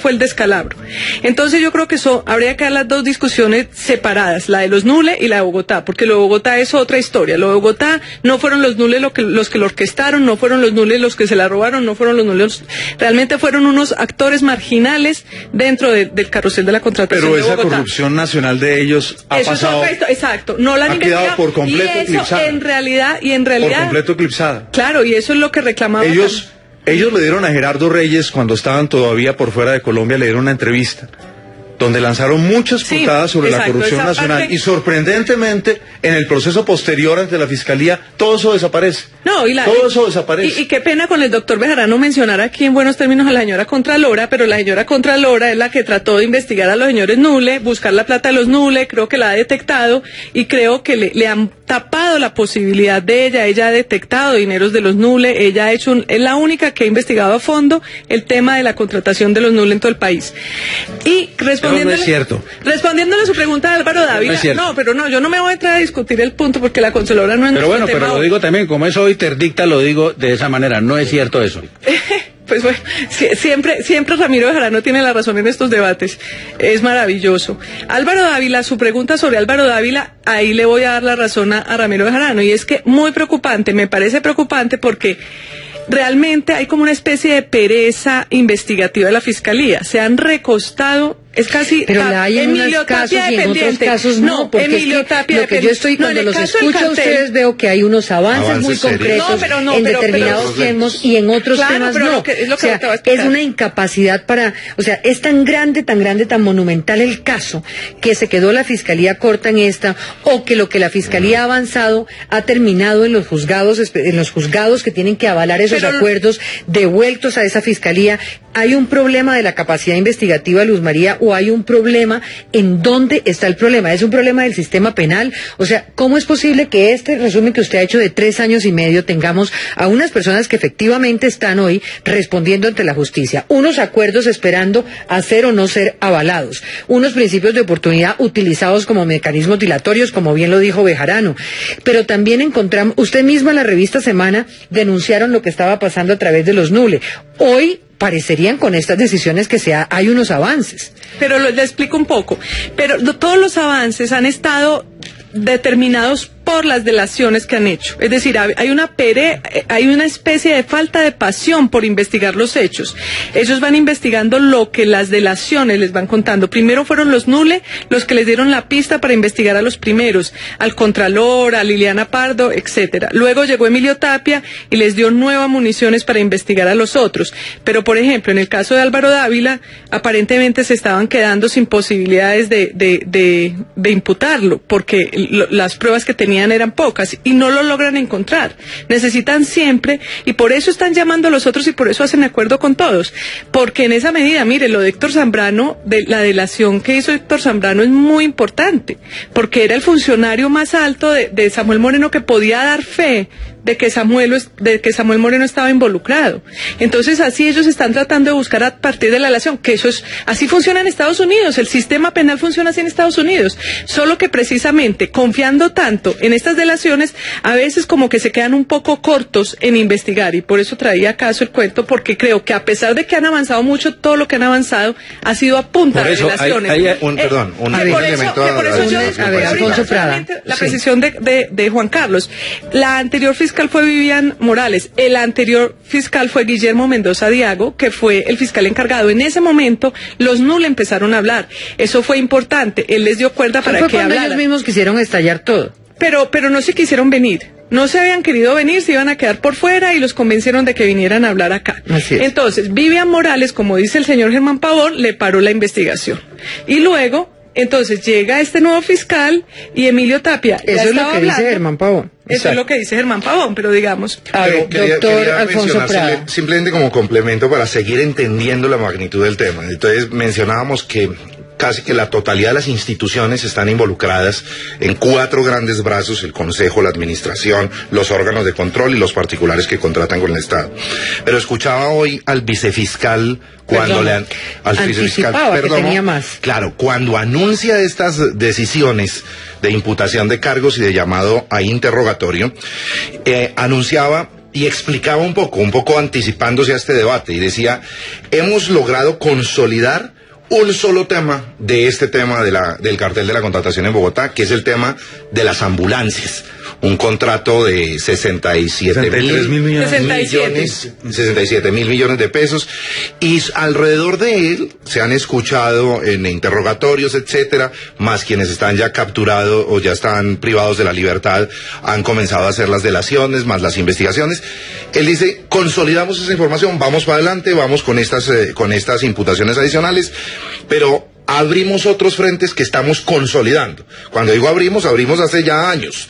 fue el descalabro. Entonces yo creo que habría que dar las dos discusiones separadas, la de los NULE y la de Bogotá, porque lo de Bogotá es otra historia. Lo de Bogotá no fueron los NULE los que lo orquestaron, no fueron los NULE los que se la robaron, no fueron los NULE realmente fueron unos actores marginales dentro del carrusel de la contratación Pero de esa Bogotá. corrupción nacional de ellos ha Eso pasado es exacto, no la han ha quedado investigado. por completo y eso eclipsada. en realidad por completo eclipsada. claro, y eso es lo que reclamaba Ellos le dieron a Gerardo Reyes, cuando estaban todavía por fuera de Colombia, le dieron una entrevista donde lanzaron muchas Sí, puntadas sobre la exacto, corrupción esa nacional parte- y sorprendentemente en el proceso posterior ante la Fiscalía todo eso desaparece. Todo eso desaparece. Y qué pena con el doctor Bejarano mencionar aquí en buenos términos a la señora Contralora, pero la señora Contralora es la que trató de investigar a los señores NULE, buscar la plata de los NULE, creo que la ha detectado y creo que le han tapado la posibilidad de ella ha detectado dineros de los NULE, ella ha hecho es la única que ha investigado a fondo el tema de la contratación de los NULE en todo el país. Y respondiéndole, no es cierto. Respondiéndole a su pregunta de Álvaro Dávila, No es cierto. pero yo no me voy a entrar a discutir el punto porque la Contralora no es Pero nuestro bueno, tema pero lo hoy. digo también, como es hoy interdicta, lo digo de esa manera. No es cierto eso. Pues bueno, siempre Ramiro Bejarano tiene la razón en estos debates. Es maravilloso. Álvaro Dávila, su pregunta sobre Álvaro Dávila, ahí le voy a dar la razón a Ramiro Bejarano. Y es que muy preocupante, me parece preocupante porque realmente hay como una especie de pereza investigativa de la Fiscalía. Se han recostado. Es casi. Pero la hay en unos casos y en otros casos no, porque Emilio es que Tapia lo que yo estoy, cuando los escucho a ustedes veo que hay unos avances muy serios. concretos en determinados temas y en otros temas no. Es una incapacidad para, o sea, es tan grande, tan monumental el caso que se quedó la Fiscalía corta en esta, o que lo que la Fiscalía ha avanzado ha terminado en los juzgados que tienen que avalar esos acuerdos devueltos a esa Fiscalía. ¿Hay un problema de la capacidad investigativa, Luz María, o hay un problema? ¿En dónde está el problema? ¿Es un problema del sistema penal? O sea, ¿cómo es posible que este resumen que usted ha hecho de 3 años y medio tengamos a unas personas que efectivamente están hoy respondiendo ante la justicia, unos acuerdos esperando a ser o no ser avalados, unos principios de oportunidad utilizados como mecanismos dilatorios, como bien lo dijo Bejarano, pero también encontramos, usted misma en la revista Semana denunciaron lo que estaba pasando a través de los NULE. Hoy parecerían con estas decisiones que hay unos avances. Pero le explico un poco. Pero todos los avances han estado determinados por las delaciones que han hecho. Es decir, hay una especie de falta de pasión por investigar los hechos. Ellos van investigando lo que las delaciones les van contando. Primero fueron los NULE los que les dieron la pista para investigar a los primeros, al Contralor, a Liliana Pardo, etcétera. Luego llegó Emilio Tapia y les dio nuevas municiones para investigar a los otros. Pero, por ejemplo, en el caso de Álvaro Dávila, aparentemente se estaban quedando sin posibilidades de imputarlo, porque las pruebas que tenían eran pocas y no lo logran encontrar. Necesitan siempre, y por eso están llamando a los otros y por eso hacen acuerdo con todos, porque en esa medida, mire, lo de Héctor Zambrano, de la delación que hizo Héctor Zambrano es muy importante, porque era el funcionario más alto de Samuel Moreno que podía dar fe de que Samuel Moreno estaba involucrado. Entonces así ellos están tratando de buscar a partir de la delación, que eso es, así funciona en Estados Unidos, el sistema penal funciona así en Estados Unidos, solo que precisamente confiando tanto en estas delaciones, a veces como que se quedan un poco cortos en investigar, y por eso traía acaso el cuento, porque creo que a pesar de que han avanzado mucho, todo lo que han avanzado ha sido a punta de delaciones. Un elemento la precisión de Juan Carlos. La anterior fiscal fue Vivian Morales, el anterior fiscal fue Guillermo Mendoza Diago, que fue el fiscal encargado. En ese momento los NUL empezaron a hablar, eso fue importante, él les dio cuerda para que hablaran. Ellos mismos quisieron estallar todo. Pero no se quisieron venir. No se habían querido venir, se iban a quedar por fuera y los convencieron de que vinieran a hablar acá. Así es. Entonces, Vivian Morales, como dice el señor Germán Pavón, le paró la investigación. Y luego, entonces, llega este nuevo fiscal y Emilio Tapia. Eso es lo que dice Germán Pavón. Eso es lo que dice Germán Pavón, pero digamos. A ver, doctor Alfonso Prada. Simplemente como complemento para seguir entendiendo la magnitud del tema. Entonces, mencionábamos que casi que la totalidad de las instituciones están involucradas en 4 grandes brazos: el Consejo, la Administración, los órganos de control y los particulares que contratan con el Estado. Pero escuchaba hoy al vicefiscal cuando tenía más. Claro, cuando anuncia estas decisiones de imputación de cargos y de llamado a interrogatorio, anunciaba y explicaba un poco anticipándose a este debate, y decía: hemos logrado consolidar un solo tema de este tema del cartel de la contratación en Bogotá, que es el tema de las ambulancias. Un contrato de 67 mil millones de pesos, y alrededor de él se han escuchado en interrogatorios, etcétera, más quienes están ya capturados o ya están privados de la libertad han comenzado a hacer las delaciones, más las investigaciones. Él dice: consolidamos esa información, vamos para adelante, vamos con estas imputaciones adicionales, pero abrimos otros frentes que estamos consolidando. Cuando digo abrimos hace ya años.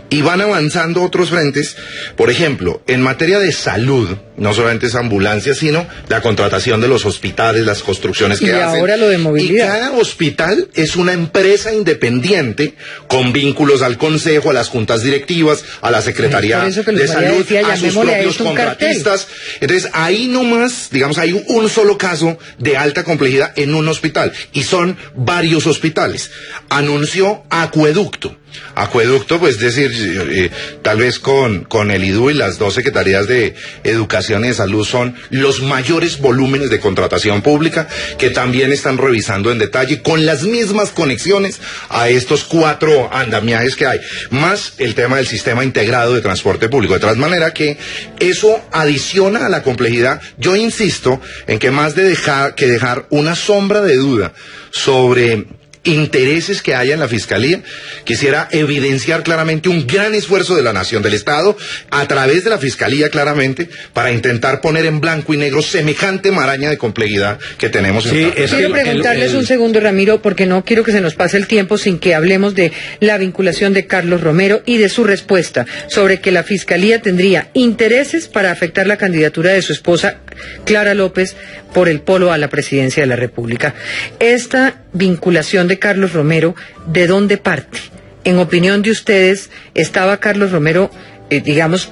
Y van avanzando otros frentes, por ejemplo, en materia de salud, no solamente es ambulancia, sino la contratación de los hospitales, las construcciones que hacen. Y ahora lo de movilidad. Y cada hospital es una empresa independiente, con vínculos al Consejo, a las juntas directivas, a la Secretaría de Salud, a sus propios contratistas. Entonces, ahí nomás, digamos, hay un solo caso de alta complejidad en un hospital, y son varios hospitales. Anunció Acueducto. Acueducto, pues decir, tal vez con el IDU y las 2 secretarías de Educación y de Salud son los mayores volúmenes de contratación pública que también están revisando en detalle con las mismas conexiones a estos 4 andamiajes que hay, más el tema del sistema integrado de transporte público. De tal manera que eso adiciona a la complejidad. Yo insisto en que más de dejar una sombra de duda sobre intereses que haya en la Fiscalía, quisiera evidenciar claramente un gran esfuerzo de la Nación, del Estado, a través de la Fiscalía claramente, para intentar poner en blanco y negro semejante maraña de complejidad que tenemos. Sí, Quiero preguntarles un segundo, Ramiro, porque no quiero que se nos pase el tiempo sin que hablemos de la vinculación de Carlos Romero y de su respuesta sobre que la Fiscalía tendría intereses para afectar la candidatura de su esposa, Clara López, por el polo a la presidencia de la República. Esta vinculación de Carlos Romero, ¿de dónde parte? En opinión de ustedes, ¿estaba Carlos Romero, digamos,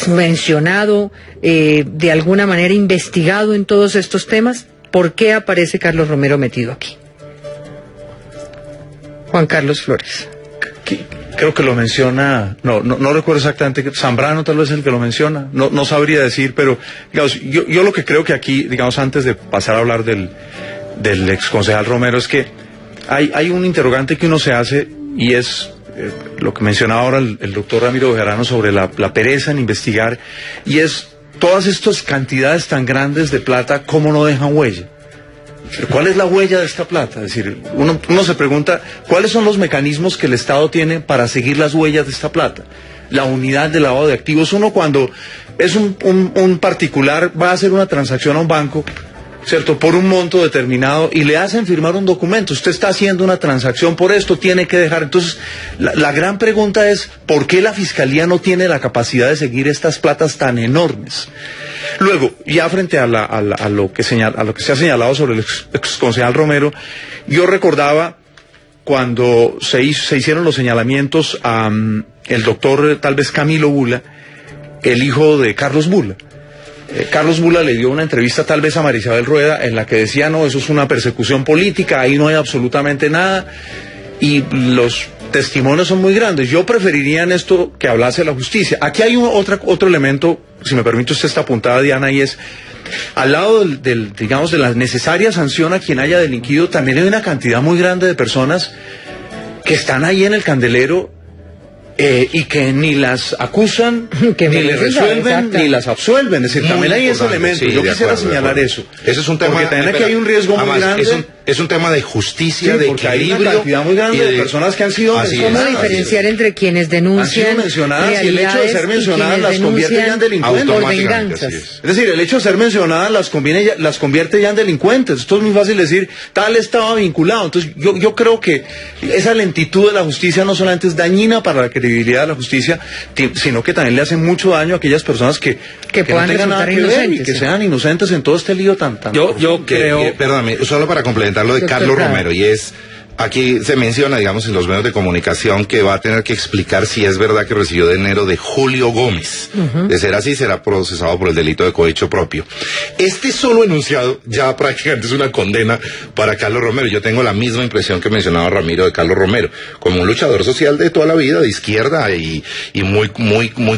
mencionado, de alguna manera investigado en todos estos temas? ¿Por qué aparece Carlos Romero metido aquí? Juan Carlos Flores. Creo que lo menciona, no recuerdo exactamente, Zambrano tal vez es el que lo menciona, no sabría decir, pero digamos, yo lo que creo que aquí, digamos, antes de pasar a hablar del exconcejal Romero, es que hay un interrogante que uno se hace, y es lo que mencionaba ahora el doctor Ramiro Bejarano sobre la pereza en investigar, y es todas estas cantidades tan grandes de plata, ¿cómo no dejan huella? ¿Cuál es la huella de esta plata? Es decir, uno se pregunta, ¿cuáles son los mecanismos que el Estado tiene para seguir las huellas de esta plata? La unidad de lavado de activos. Uno, cuando es un particular, va a hacer una transacción a un banco, ¿cierto?, por un monto determinado, y le hacen firmar un documento. Usted está haciendo una transacción por esto, tiene que dejar. Entonces, la gran pregunta es, ¿por qué la Fiscalía no tiene la capacidad de seguir estas platas tan enormes? Luego, ya frente a lo que se ha señalado sobre el exconcejal Romero, yo recordaba cuando se hicieron los señalamientos a el doctor tal vez Camilo Bula, el hijo de Carlos Bula. Carlos Bula le dio una entrevista tal vez a Marisabel Rueda en la que decía, no, eso es una persecución política, ahí no hay absolutamente nada, y los testimonios son muy grandes. Yo preferiría en esto que hablase la justicia. Aquí hay otro elemento, si me permite usted esta puntada, Diana, y es, al lado digamos, de la necesaria sanción a quien haya delinquido, también hay una cantidad muy grande de personas que están ahí en el candelero, y que ni las acusan, ni les resuelven, ni las absuelven. Es decir, también hay ese elemento. Sí, yo quisiera señalar eso. Eso es un tema. Porque también aquí hay un riesgo muy grande. Es un tema de justicia, de porque equilibrio. Hay una cantidad muy grande de personas que han sido mencionadas. ¿Cómo diferenciar entre quienes denuncian han sido mencionadas, y el hecho de ser mencionadas las convierte ya en delincuentes? Por venganzas. Es decir, el hecho de ser mencionadas las convierte ya en delincuentes. Esto es muy fácil decir, tal estaba vinculado. Entonces, yo creo que esa lentitud de la justicia no solamente es dañina para la credibilidad de la justicia, sino que también le hace mucho daño a aquellas personas que puedan no tengan nada que ver y que sean inocentes en todo este lío tan yo creo, perdóname, solo para complementar lo de Carlos Romero, y es, aquí se menciona, digamos, en los medios de comunicación que va a tener que explicar si es verdad que recibió dinero de Julio Gómez. De ser así, será procesado por el delito de cohecho propio. Este solo enunciado ya prácticamente es una condena para Carlos Romero. Yo tengo la misma impresión que mencionaba Ramiro de Carlos Romero, como un luchador social de toda la vida, de izquierda, y muy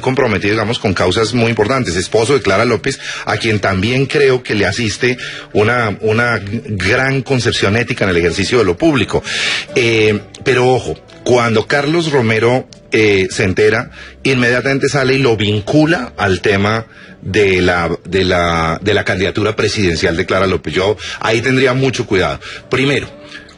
comprometido, digamos, con causas muy importantes. Esposo de Clara López, a quien también creo que le asiste una gran concepción ética en el ejercicio de lo público. Pero ojo, cuando Carlos Romero se entera, inmediatamente sale y lo vincula al tema de la candidatura presidencial de Clara López. Yo ahí tendría mucho cuidado. Primero,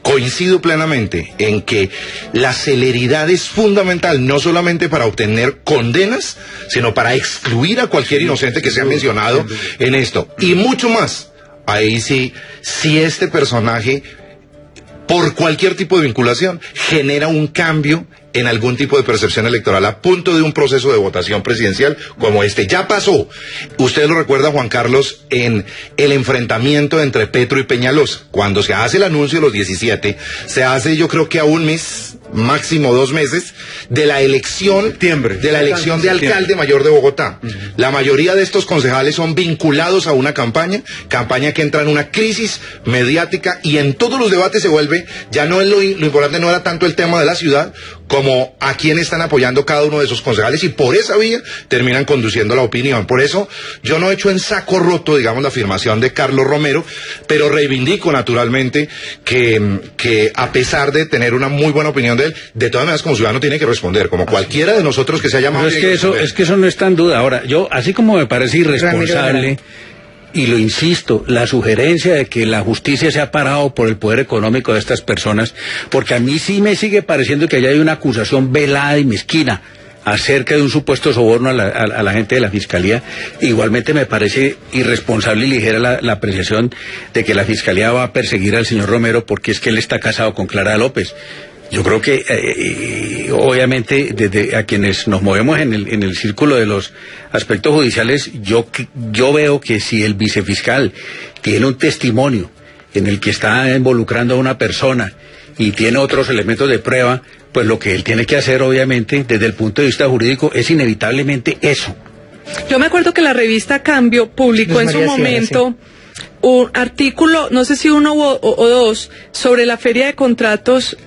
coincido plenamente en que la celeridad es fundamental, no solamente para obtener condenas, sino para excluir a cualquier inocente que sea mencionado en esto. Y mucho más, ahí sí, si este personaje, por cualquier tipo de vinculación, genera un cambio en algún tipo de percepción electoral a punto de un proceso de votación presidencial como este. Ya pasó, usted lo recuerda, Juan Carlos, en el enfrentamiento entre Petro y Peñalosa. Cuando se hace el anuncio de los 17, se hace, yo creo que a un mes, máximo 2 meses, de la elección de alcalde mayor de Bogotá. La mayoría de estos concejales son vinculados a una campaña que entra en una crisis mediática, y en todos los debates se vuelve, ya no es lo importante no era tanto el tema de la ciudad como a quién están apoyando cada uno de esos concejales, y por esa vía terminan conduciendo la opinión. Por eso yo no echo en saco roto, digamos, la afirmación de Carlos Romero, pero reivindico naturalmente que a pesar de tener una muy buena opinión de él, de todas maneras como ciudadano tiene que responder, como cualquiera de nosotros que se haya llamado. Pero es que eso no está en duda. Ahora, yo, así como me parece irresponsable, y lo insisto, la sugerencia de que la justicia se ha parado por el poder económico de estas personas, porque a mí sí me sigue pareciendo que allá hay una acusación velada y mezquina acerca de un supuesto soborno a la gente de la Fiscalía. Igualmente me parece irresponsable y ligera la apreciación de que la Fiscalía va a perseguir al señor Romero porque es que él está casado con Clara López. Yo creo que, obviamente, desde a quienes nos movemos en el círculo de los aspectos judiciales, yo veo que si el vicefiscal tiene un testimonio en el que está involucrando a una persona y tiene otros elementos de prueba, pues lo que él tiene que hacer, obviamente, desde el punto de vista jurídico, es inevitablemente eso. Yo me acuerdo que la revista Cambio publicó en su momento un artículo, no sé si uno o dos, sobre la feria de contratos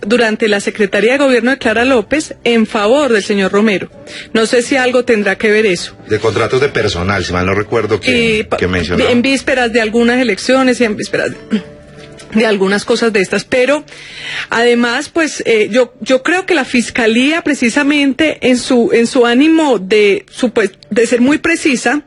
durante la Secretaría de Gobierno de Clara López en favor del señor Romero. No sé si algo tendrá que ver eso. De contratos de personal, si mal no recuerdo que mencionaba. En vísperas de algunas elecciones y en vísperas de algunas cosas de estas, pero además, pues yo creo que la Fiscalía, precisamente en su ánimo de ser muy precisa,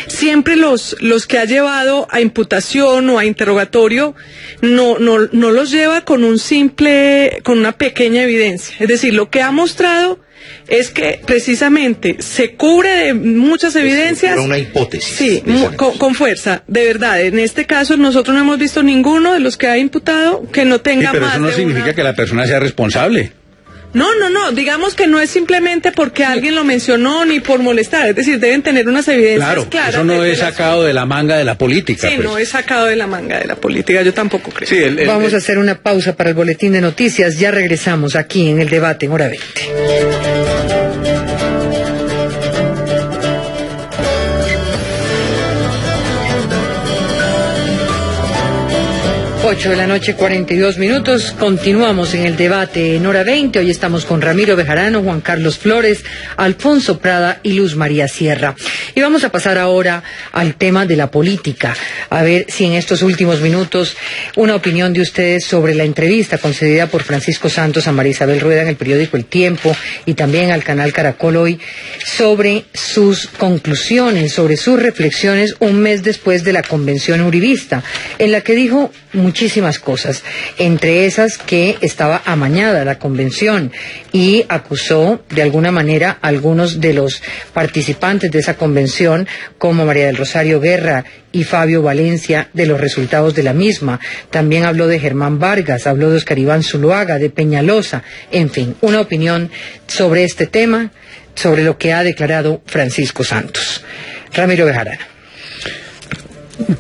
siempre los que ha llevado a imputación o a interrogatorio no los lleva con una pequeña evidencia. Es decir, lo que ha mostrado es que precisamente se cubre de muchas evidencias. Una hipótesis. Sí, con fuerza, de verdad. En este caso nosotros no hemos visto ninguno de los que ha imputado que no tenga pero más eso no significa que la persona sea responsable. No, digamos que no es simplemente porque alguien lo mencionó ni por molestar, es decir, deben tener unas evidencias claras. Eso no es sacado de la manga de la política. Sí, pues. no es sacado de la manga de la política, yo tampoco creo. Sí, Vamos a hacer una pausa para el boletín de noticias, ya regresamos aquí en el debate en Hora 20. 8:42 p.m. Continuamos en el debate en Hora 20. Hoy estamos con Ramiro Bejarano, Juan Carlos Flores, Alfonso Prada y Luz María Sierra. Y vamos a pasar ahora al tema de la política. A ver si en estos últimos minutos una opinión de ustedes sobre la entrevista concedida por Francisco Santos a María Isabel Rueda en el periódico El Tiempo y también al canal Caracol Hoy, sobre sus conclusiones, sobre sus reflexiones un mes después de la convención uribista, en la que dijo muchísimas cosas, entre esas que estaba amañada la convención, y acusó de alguna manera a algunos de los participantes de esa convención, como María del Rosario Guerra y Fabio Valencia, de los resultados de la misma. También habló de Germán Vargas, habló de Oscar Iván Zuluaga, de Peñalosa, en fin, una opinión sobre este tema, sobre lo que ha declarado Francisco Santos. Ramiro Bejarano.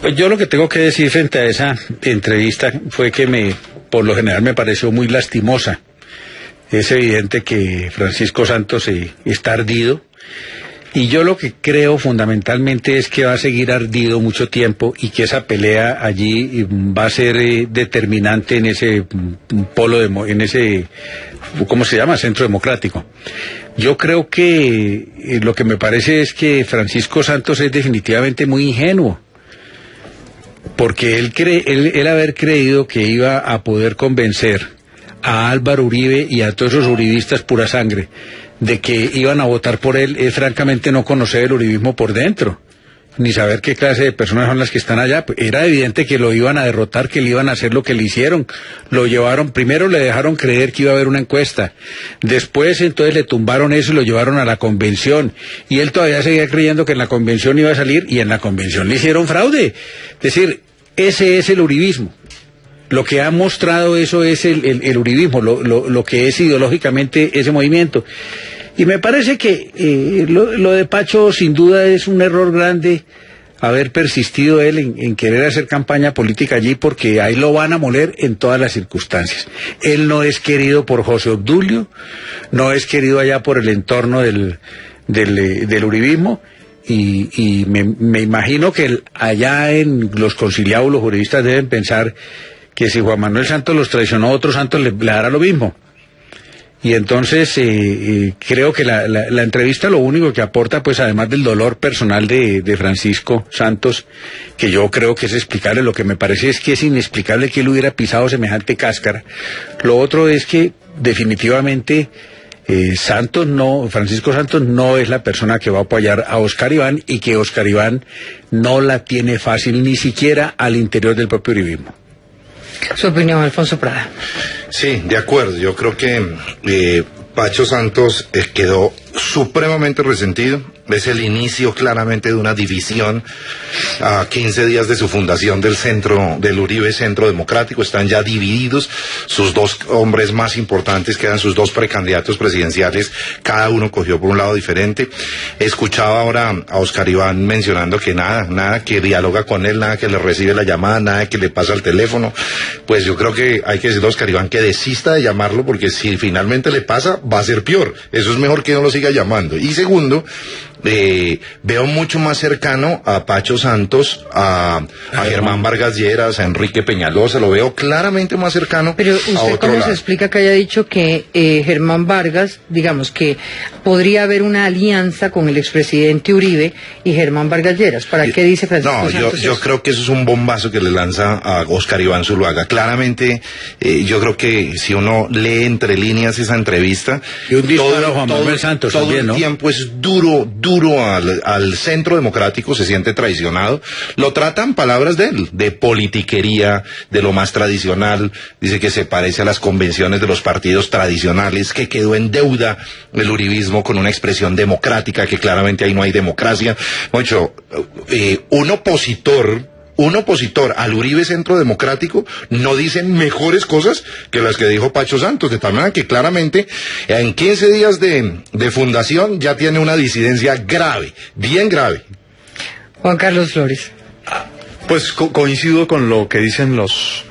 Pues yo lo que tengo que decir frente a esa entrevista fue que por lo general me pareció muy lastimosa. Es evidente que Francisco Santos está ardido, y yo lo que creo fundamentalmente es que va a seguir ardido mucho tiempo y que esa pelea allí va a ser determinante en ese polo, en ese, ¿cómo se llama?, centro democrático. Yo creo que lo que me parece es que Francisco Santos es definitivamente muy ingenuo, porque él haber creído que iba a poder convencer a Álvaro Uribe y a todos esos uribistas pura sangre de que iban a votar por él, es francamente no conocer el uribismo por dentro, ni saber qué clase de personas son las que están allá. Era evidente que lo iban a derrotar, que le iban a hacer lo que le hicieron. Lo llevaron, primero le dejaron creer que iba a haber una encuesta, después entonces le tumbaron eso y lo llevaron a la convención, y él todavía seguía creyendo que en la convención iba a salir, y en la convención le hicieron fraude. Es decir, ese es el uribismo. Lo que ha mostrado eso es el uribismo, lo que es ideológicamente ese movimiento. Y me parece que lo de Pacho sin duda es un error grande, haber persistido él en querer hacer campaña política allí, porque ahí lo van a moler en todas las circunstancias. Él no es querido por José Obdulio, no es querido allá por el entorno del uribismo, y me imagino que allá en los conciliados los juristas deben pensar que si Juan Manuel Santos los traicionó, otro Santos le dará lo mismo. Y entonces creo que la entrevista lo único que aporta, pues además del dolor personal de Francisco Santos, que yo creo que es explicable, lo que me parece es que es inexplicable que él hubiera pisado semejante cáscara. Lo otro es que definitivamente Francisco Santos no es la persona que va a apoyar a Óscar Iván, y que Óscar Iván no la tiene fácil ni siquiera al interior del propio uribismo. Su opinión, Alfonso Prada. Sí, de acuerdo. Yo creo que Pacho Santos quedó supremamente resentido. Es el inicio claramente de una división a 15 días de su fundación del Uribe Centro Democrático. Están ya divididos. Sus dos hombres más importantes, que eran sus dos precandidatos presidenciales, cada uno cogió por un lado diferente. Escuchaba ahora a Óscar Iván mencionando que nada que dialoga con él, nada que le recibe la llamada, nada que le pasa al teléfono. Pues yo creo que hay que decirle a Óscar Iván que desista de llamarlo, porque si finalmente le pasa, va a ser peor. Eso es mejor que no lo siga llamando. Y segundo, veo mucho más cercano a Pacho Santos, a Germán Vargas Lleras, a Enrique Peñalosa, lo veo claramente más cercano. Pero usted, a otro ¿cómo lado. se explica que haya dicho que Germán Vargas, digamos que podría haber una alianza con el expresidente Uribe y Germán Vargas Lleras? ¿Para qué dice Francisco No, Santos yo eso? creo que eso es un bombazo que le lanza a Óscar Iván Zuluaga. Claramente, yo creo que si uno lee entre líneas esa entrevista, Y un disparo a Juan Manuel Santos todo también, ¿no? el tiempo es duro al Centro Democrático, se siente traicionado. Lo tratan palabras de él, de politiquería, de lo más tradicional. Dice que se parece a las convenciones de los partidos tradicionales, que quedó en deuda el uribismo con una expresión democrática, que claramente ahí no hay democracia. Mucho, un opositor al Uribe Centro Democrático no dicen mejores cosas que las que dijo Pacho Santos, de tal manera que claramente en 15 días de fundación ya tiene una disidencia grave, bien grave. Juan Carlos Flores. Pues coincido con lo que dicen los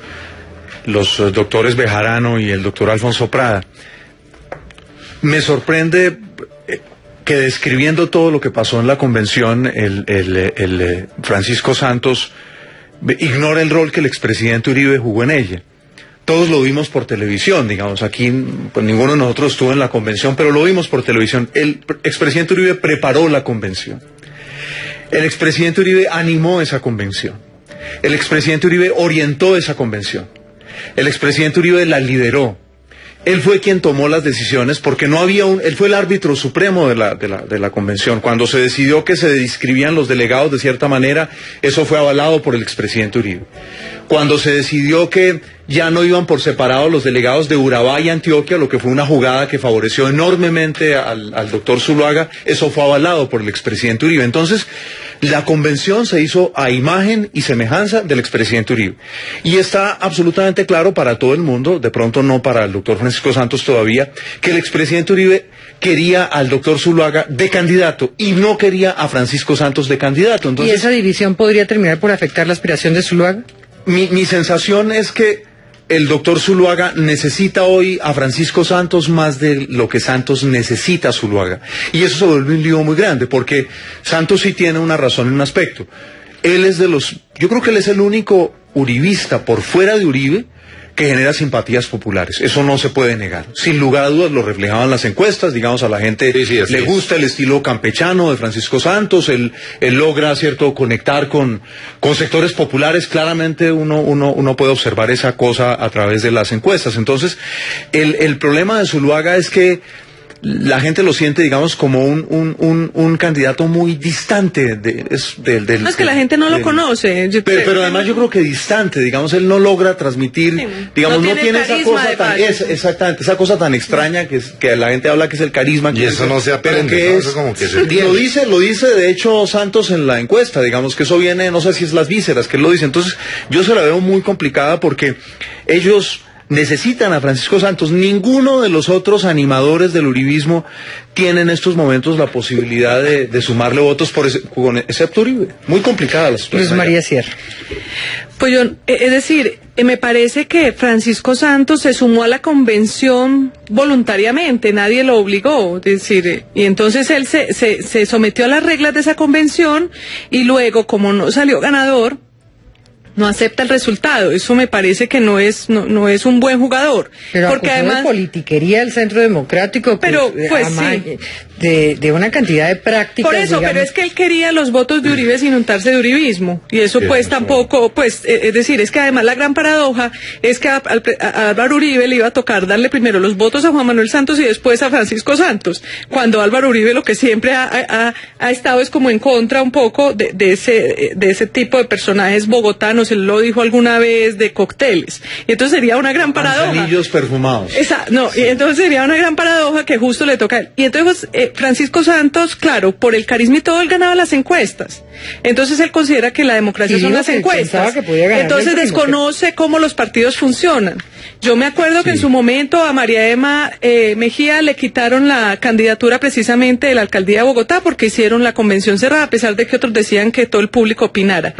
doctores Bejarano y el doctor Alfonso Prada. Me sorprende que, describiendo todo lo que pasó en la convención, el Francisco Santos ignora el rol que el expresidente Uribe jugó en ella. Todos lo vimos por televisión, digamos, aquí pues, ninguno de nosotros estuvo en la convención, pero lo vimos por televisión. El expresidente Uribe preparó la convención. El expresidente Uribe animó esa convención. El expresidente Uribe orientó esa convención. El expresidente Uribe la lideró. Él fue quien tomó las decisiones, porque no había él fue el árbitro supremo de la convención. Cuando se decidió que se describían los delegados de cierta manera, eso fue avalado por el expresidente Uribe. Cuando se decidió que ya no iban por separado los delegados de Urabá y Antioquia, lo que fue una jugada que favoreció enormemente al doctor Zuluaga, eso fue avalado por el expresidente Uribe. Entonces, la convención se hizo a imagen y semejanza del expresidente Uribe. Y está absolutamente claro para todo el mundo, de pronto no para el doctor Francisco Santos todavía, que el expresidente Uribe quería al doctor Zuluaga de candidato y no quería a Francisco Santos de candidato. Entonces, ¿Y esa división podría terminar por afectar la aspiración de Zuluaga? Mi sensación es que el doctor Zuluaga necesita hoy a Francisco Santos más de lo que Santos necesita a Zuluaga. Y eso se vuelve un lío muy grande, porque Santos sí tiene una razón en un aspecto. Él es yo creo que él es el único uribista por fuera de Uribe que genera simpatías populares. Eso no se puede negar. Sin lugar a dudas lo reflejaban las encuestas, digamos, a la gente le gusta el estilo campechano de Francisco Santos, él logra, cierto, conectar con sectores populares. Claramente uno puede observar esa cosa a través de las encuestas. Entonces, el problema de Zuluaga es que la gente lo siente, digamos, como un candidato muy distante No, es que la gente no lo conoce. Pero además yo creo que distante, digamos, él no logra transmitir, digamos, no tiene esa cosa tan, exactamente, esa cosa tan extraña que la gente habla que es el carisma. Y eso no se aprende, pero que ¿no? es, Eso como que se tiene. lo dice de hecho Santos en la encuesta, digamos, que eso viene, no sé si es las vísceras que él lo dice. Entonces, yo se la veo muy complicada porque ellos necesitan a Francisco Santos. Ninguno de los otros animadores del uribismo tiene en estos momentos la posibilidad de sumarle votos excepto Uribe. Muy complicada la situación. Luz María Sierra. Pues es decir, me parece que Francisco Santos se sumó a la convención voluntariamente, nadie lo obligó, es decir, y entonces él se sometió a las reglas de esa convención y luego, como no salió ganador, no acepta el resultado. Eso me parece que no es un buen jugador. Pero porque además de politiquería el Centro Democrático, pero sí, de una cantidad de prácticas. por eso, digamos. pero es que él quería los votos de Uribe sin untarse de uribismo, y eso pues tampoco, pues, es decir, es que además la gran paradoja es que a Álvaro Uribe le iba a tocar darle primero los votos a Juan Manuel Santos y después a Francisco Santos, cuando Álvaro Uribe lo que siempre ha estado es como en contra un poco de ese tipo de personajes bogotanos. Él lo dijo alguna vez, de cócteles, y entonces sería una gran paradoja. Anillos perfumados. Y entonces sería una gran paradoja que justo le toca a él. Y entonces Francisco Santos, claro, por el carisma y todo, él ganaba las encuestas. Entonces él considera que la democracia son las encuestas. Entonces desconoce cómo los partidos funcionan. Yo me acuerdo que en su momento a María Emma Mejía le quitaron la candidatura precisamente de la alcaldía de Bogotá porque hicieron la convención cerrada, a pesar de que otros decían que todo el público opinara.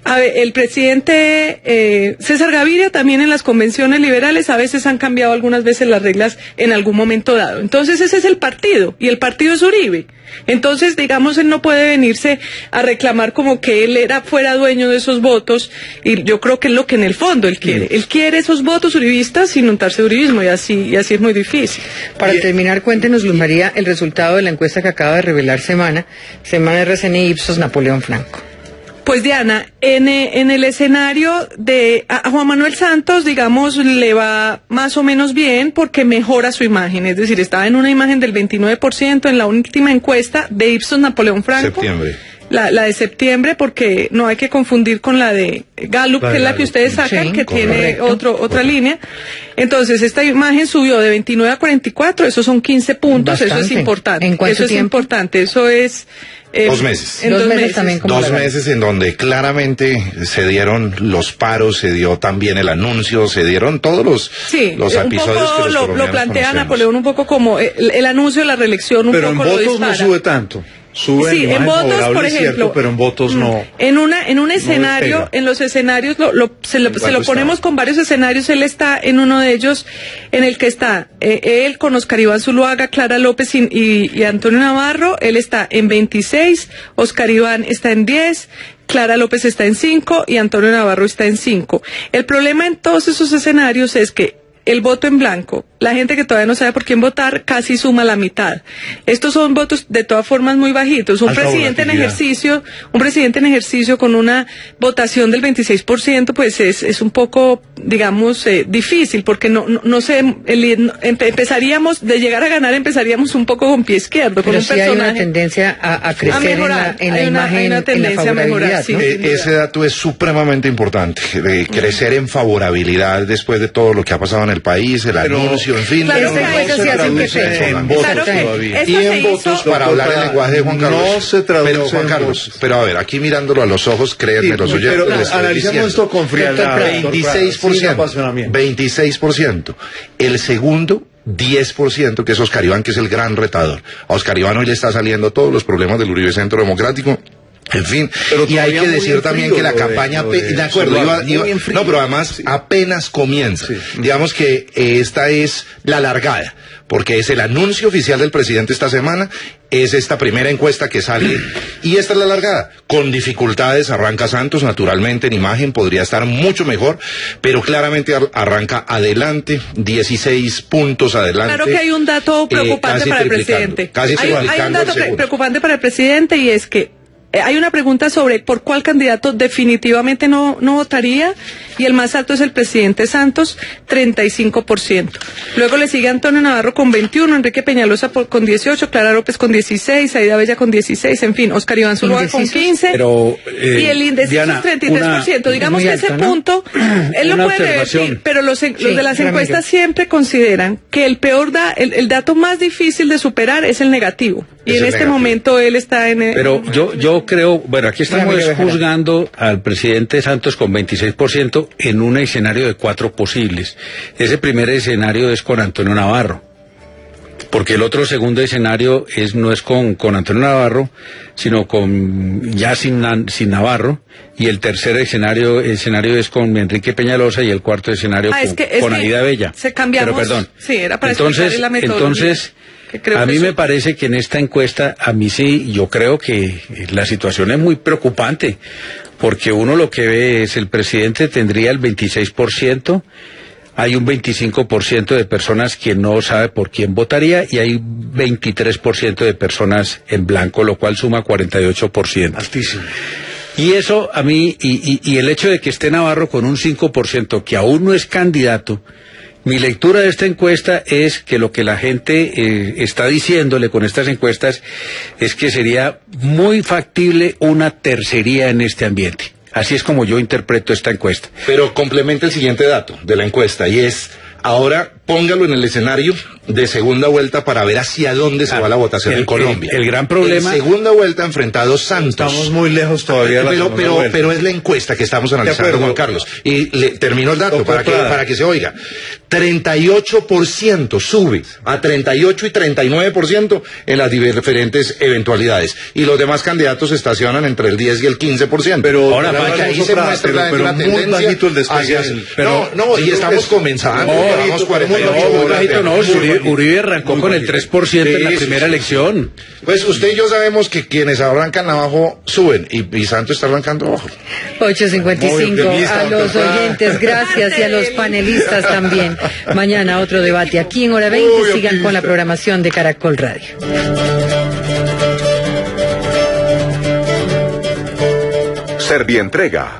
A ver, el presidente César Gaviria también en las convenciones liberales a veces han cambiado algunas veces las reglas en algún momento dado. Entonces ese es el partido, y el partido es Uribe. Entonces, digamos, él no puede venirse a reclamar como que él fuera dueño de esos votos, y yo creo que es lo que en el fondo él quiere. Él quiere esos votos uribistas sin untarse de uribismo, y así es muy difícil. Para terminar, cuéntenos, Luz María, el resultado de la encuesta que acaba de revelar Semana RCN Ipsos Napoleón Franco. Pues Diana, en el escenario de a Juan Manuel Santos, digamos, le va más o menos bien porque mejora su imagen, es decir, estaba en una imagen del 29% en la última encuesta de Ipsos Napoleón Franco. Septiembre. La de septiembre, porque no hay que confundir con la de Gallup, que es la que ustedes sacan, sí, que tiene correcto. otra línea. Entonces, esta imagen subió de 29 a 44, esos son 15 puntos, Bastante. eso es importante. ¿En cuánto eso es tiempo? importante, eso es... 2 meses. En 2 meses también como 2 meses en donde claramente se dieron los paros, se dio también el anuncio, se dieron todos los episodios un poco que los lo colombianos plantea conocemos. Napoleón un poco como el anuncio de la reelección, Pero en poco lo votos dispara. no sube tanto. Sube Sí, en votos, favorable, por es ejemplo, cierto, pero en votos no. En un escenario, despega. en los escenarios, se lo cuánto ponemos está? con varios escenarios. Él está en uno de ellos, en el que está él con Oscar Iván Zuluaga, Clara López y Antonio Navarro. Él está en 26, Oscar Iván está en 10, Clara López está en 5 y Antonio Navarro está en 5. El problema en todos esos escenarios es que el voto en blanco, la gente que todavía no sabe por quién votar, casi suma la mitad. Estos son votos de todas formas muy bajitos. Un Alta presidente en volatilidad. ejercicio con una votación del 26%, pues es un poco, digamos, difícil, porque no sé, empezaríamos, de llegar a ganar, empezaríamos un poco con pie izquierdo, con Pero un sí hay una personaje. tendencia a crecer mejorar. en la Hay una imagen, tendencia en a la mejorar, favorabilidad, sí. ¿no? sin duda. Ese dato es supremamente importante, de crecer en favorabilidad después de todo lo que ha pasado en el país, el Pero- anuncio, en fin. Claro, pero esta encuesta se sí hacen traduce que crezca. en En votos. Claro que todavía. esto Y se en votos, hizo- para hablar el lenguaje de Juan Carlos. No se traduce Pero Juan en Carlos, votos. pero a ver, aquí mirándolo a los ojos, créanme, Sí, los oyentes pero les estoy analicemos diciendo. esto con frialdad, doctor Prado, sin 26%. apasionamiento. 26%. El segundo, 10%, que es Oscar Iván, que es el gran retador. A Oscar Iván hoy le está saliendo todos los problemas del Uribe Centro Democrático. En fin, Pero y hay todavía que muy decir en también frío que la lo de- campaña, lo de de acuerdo, Zuluaga, iba- muy en frío. no, pero además apenas comienza. Sí. Digamos que esta es la largada, porque es el anuncio oficial del presidente esta semana, es esta primera encuesta que sale, y esta es la largada. Con dificultades arranca Santos, naturalmente en imagen podría estar mucho mejor, pero claramente arranca adelante, 16 puntos adelante. Claro que hay un dato preocupante casi para el triplicando, presidente. Casi Hay un triplicando dato el segundo. preocupante para el presidente, y es que hay una pregunta sobre por cuál candidato definitivamente no votaría, y el más alto es el presidente Santos, 35%. Luego le sigue Antonio Navarro con 21, Enrique Peñalosa con 18, Clara López con 16, Aida Bella con 16, en fin, Oscar Iván Zuluaga con 15. Pero, y el indeciso Diana, es 33%. Digamos muy que ese alto, ¿no? punto, él Una lo puede observación. revertir, pero los de las Ramiro. encuestas siempre consideran que el dato más difícil de superar es el negativo. Y Es en el este negativo. momento él está en... Pero yo creo, bueno, aquí estamos Ramiro Bejarano. juzgando al presidente Santos con 26% en un escenario de 4 posibles. Ese primer escenario es con Antonio Navarro, porque el otro segundo escenario no es con Antonio Navarro, sino sin Navarro, y el tercer escenario es con Enrique Peñalosa, y el cuarto escenario es con que Aida Bella. se cambiamos. Pero perdón. Sí, era para entonces, explicar la metodología. entonces que creo A que mí eso- me parece que en esta encuesta, a mí sí, yo creo que la situación es muy preocupante, porque uno lo que ve es el presidente tendría el 26%, hay un 25% de personas que no sabe por quién votaría y hay 23% de personas en blanco, lo cual suma 48%. Altísimo. Y eso a mí, y el hecho de que esté Navarro con un 5%, que aún no es candidato, mi lectura de esta encuesta es que lo que la gente está diciéndole con estas encuestas es que sería muy factible una tercería en este ambiente. Así es como yo interpreto esta encuesta. Pero complementa el siguiente dato de la encuesta y es, ahora póngalo en el escenario de segunda vuelta para ver hacia dónde se va la votación en Colombia. El gran problema... En segunda vuelta enfrentados Santos. Estamos muy lejos todavía de la segunda vuelta. Pero es la encuesta que estamos analizando, acuerdo. Juan Carlos. Y termino el dato Doctor Prada. para que se oiga. 38% sube a 38 y 39% en las diferentes eventualidades. Y los demás candidatos se estacionan entre el 10 y el 15%. Pero ahora, Para que ahí se muestre pero la muy tendencia bajito el despegue. hacia- Pero- no, y estamos comenzando. llevamos 48 muy horas. bajito, no, Uribe arrancó con el 3% en la primera elección. Pues usted y yo sabemos que quienes arrancan abajo suben y Santos está arrancando abajo. 8:55. Muy optimista, A los doctor Prada. oyentes, gracias, y a los panelistas también. Mañana otro debate aquí en Hora 20. Muy Sigan con la optimista. programación de Caracol Radio. Servientrega,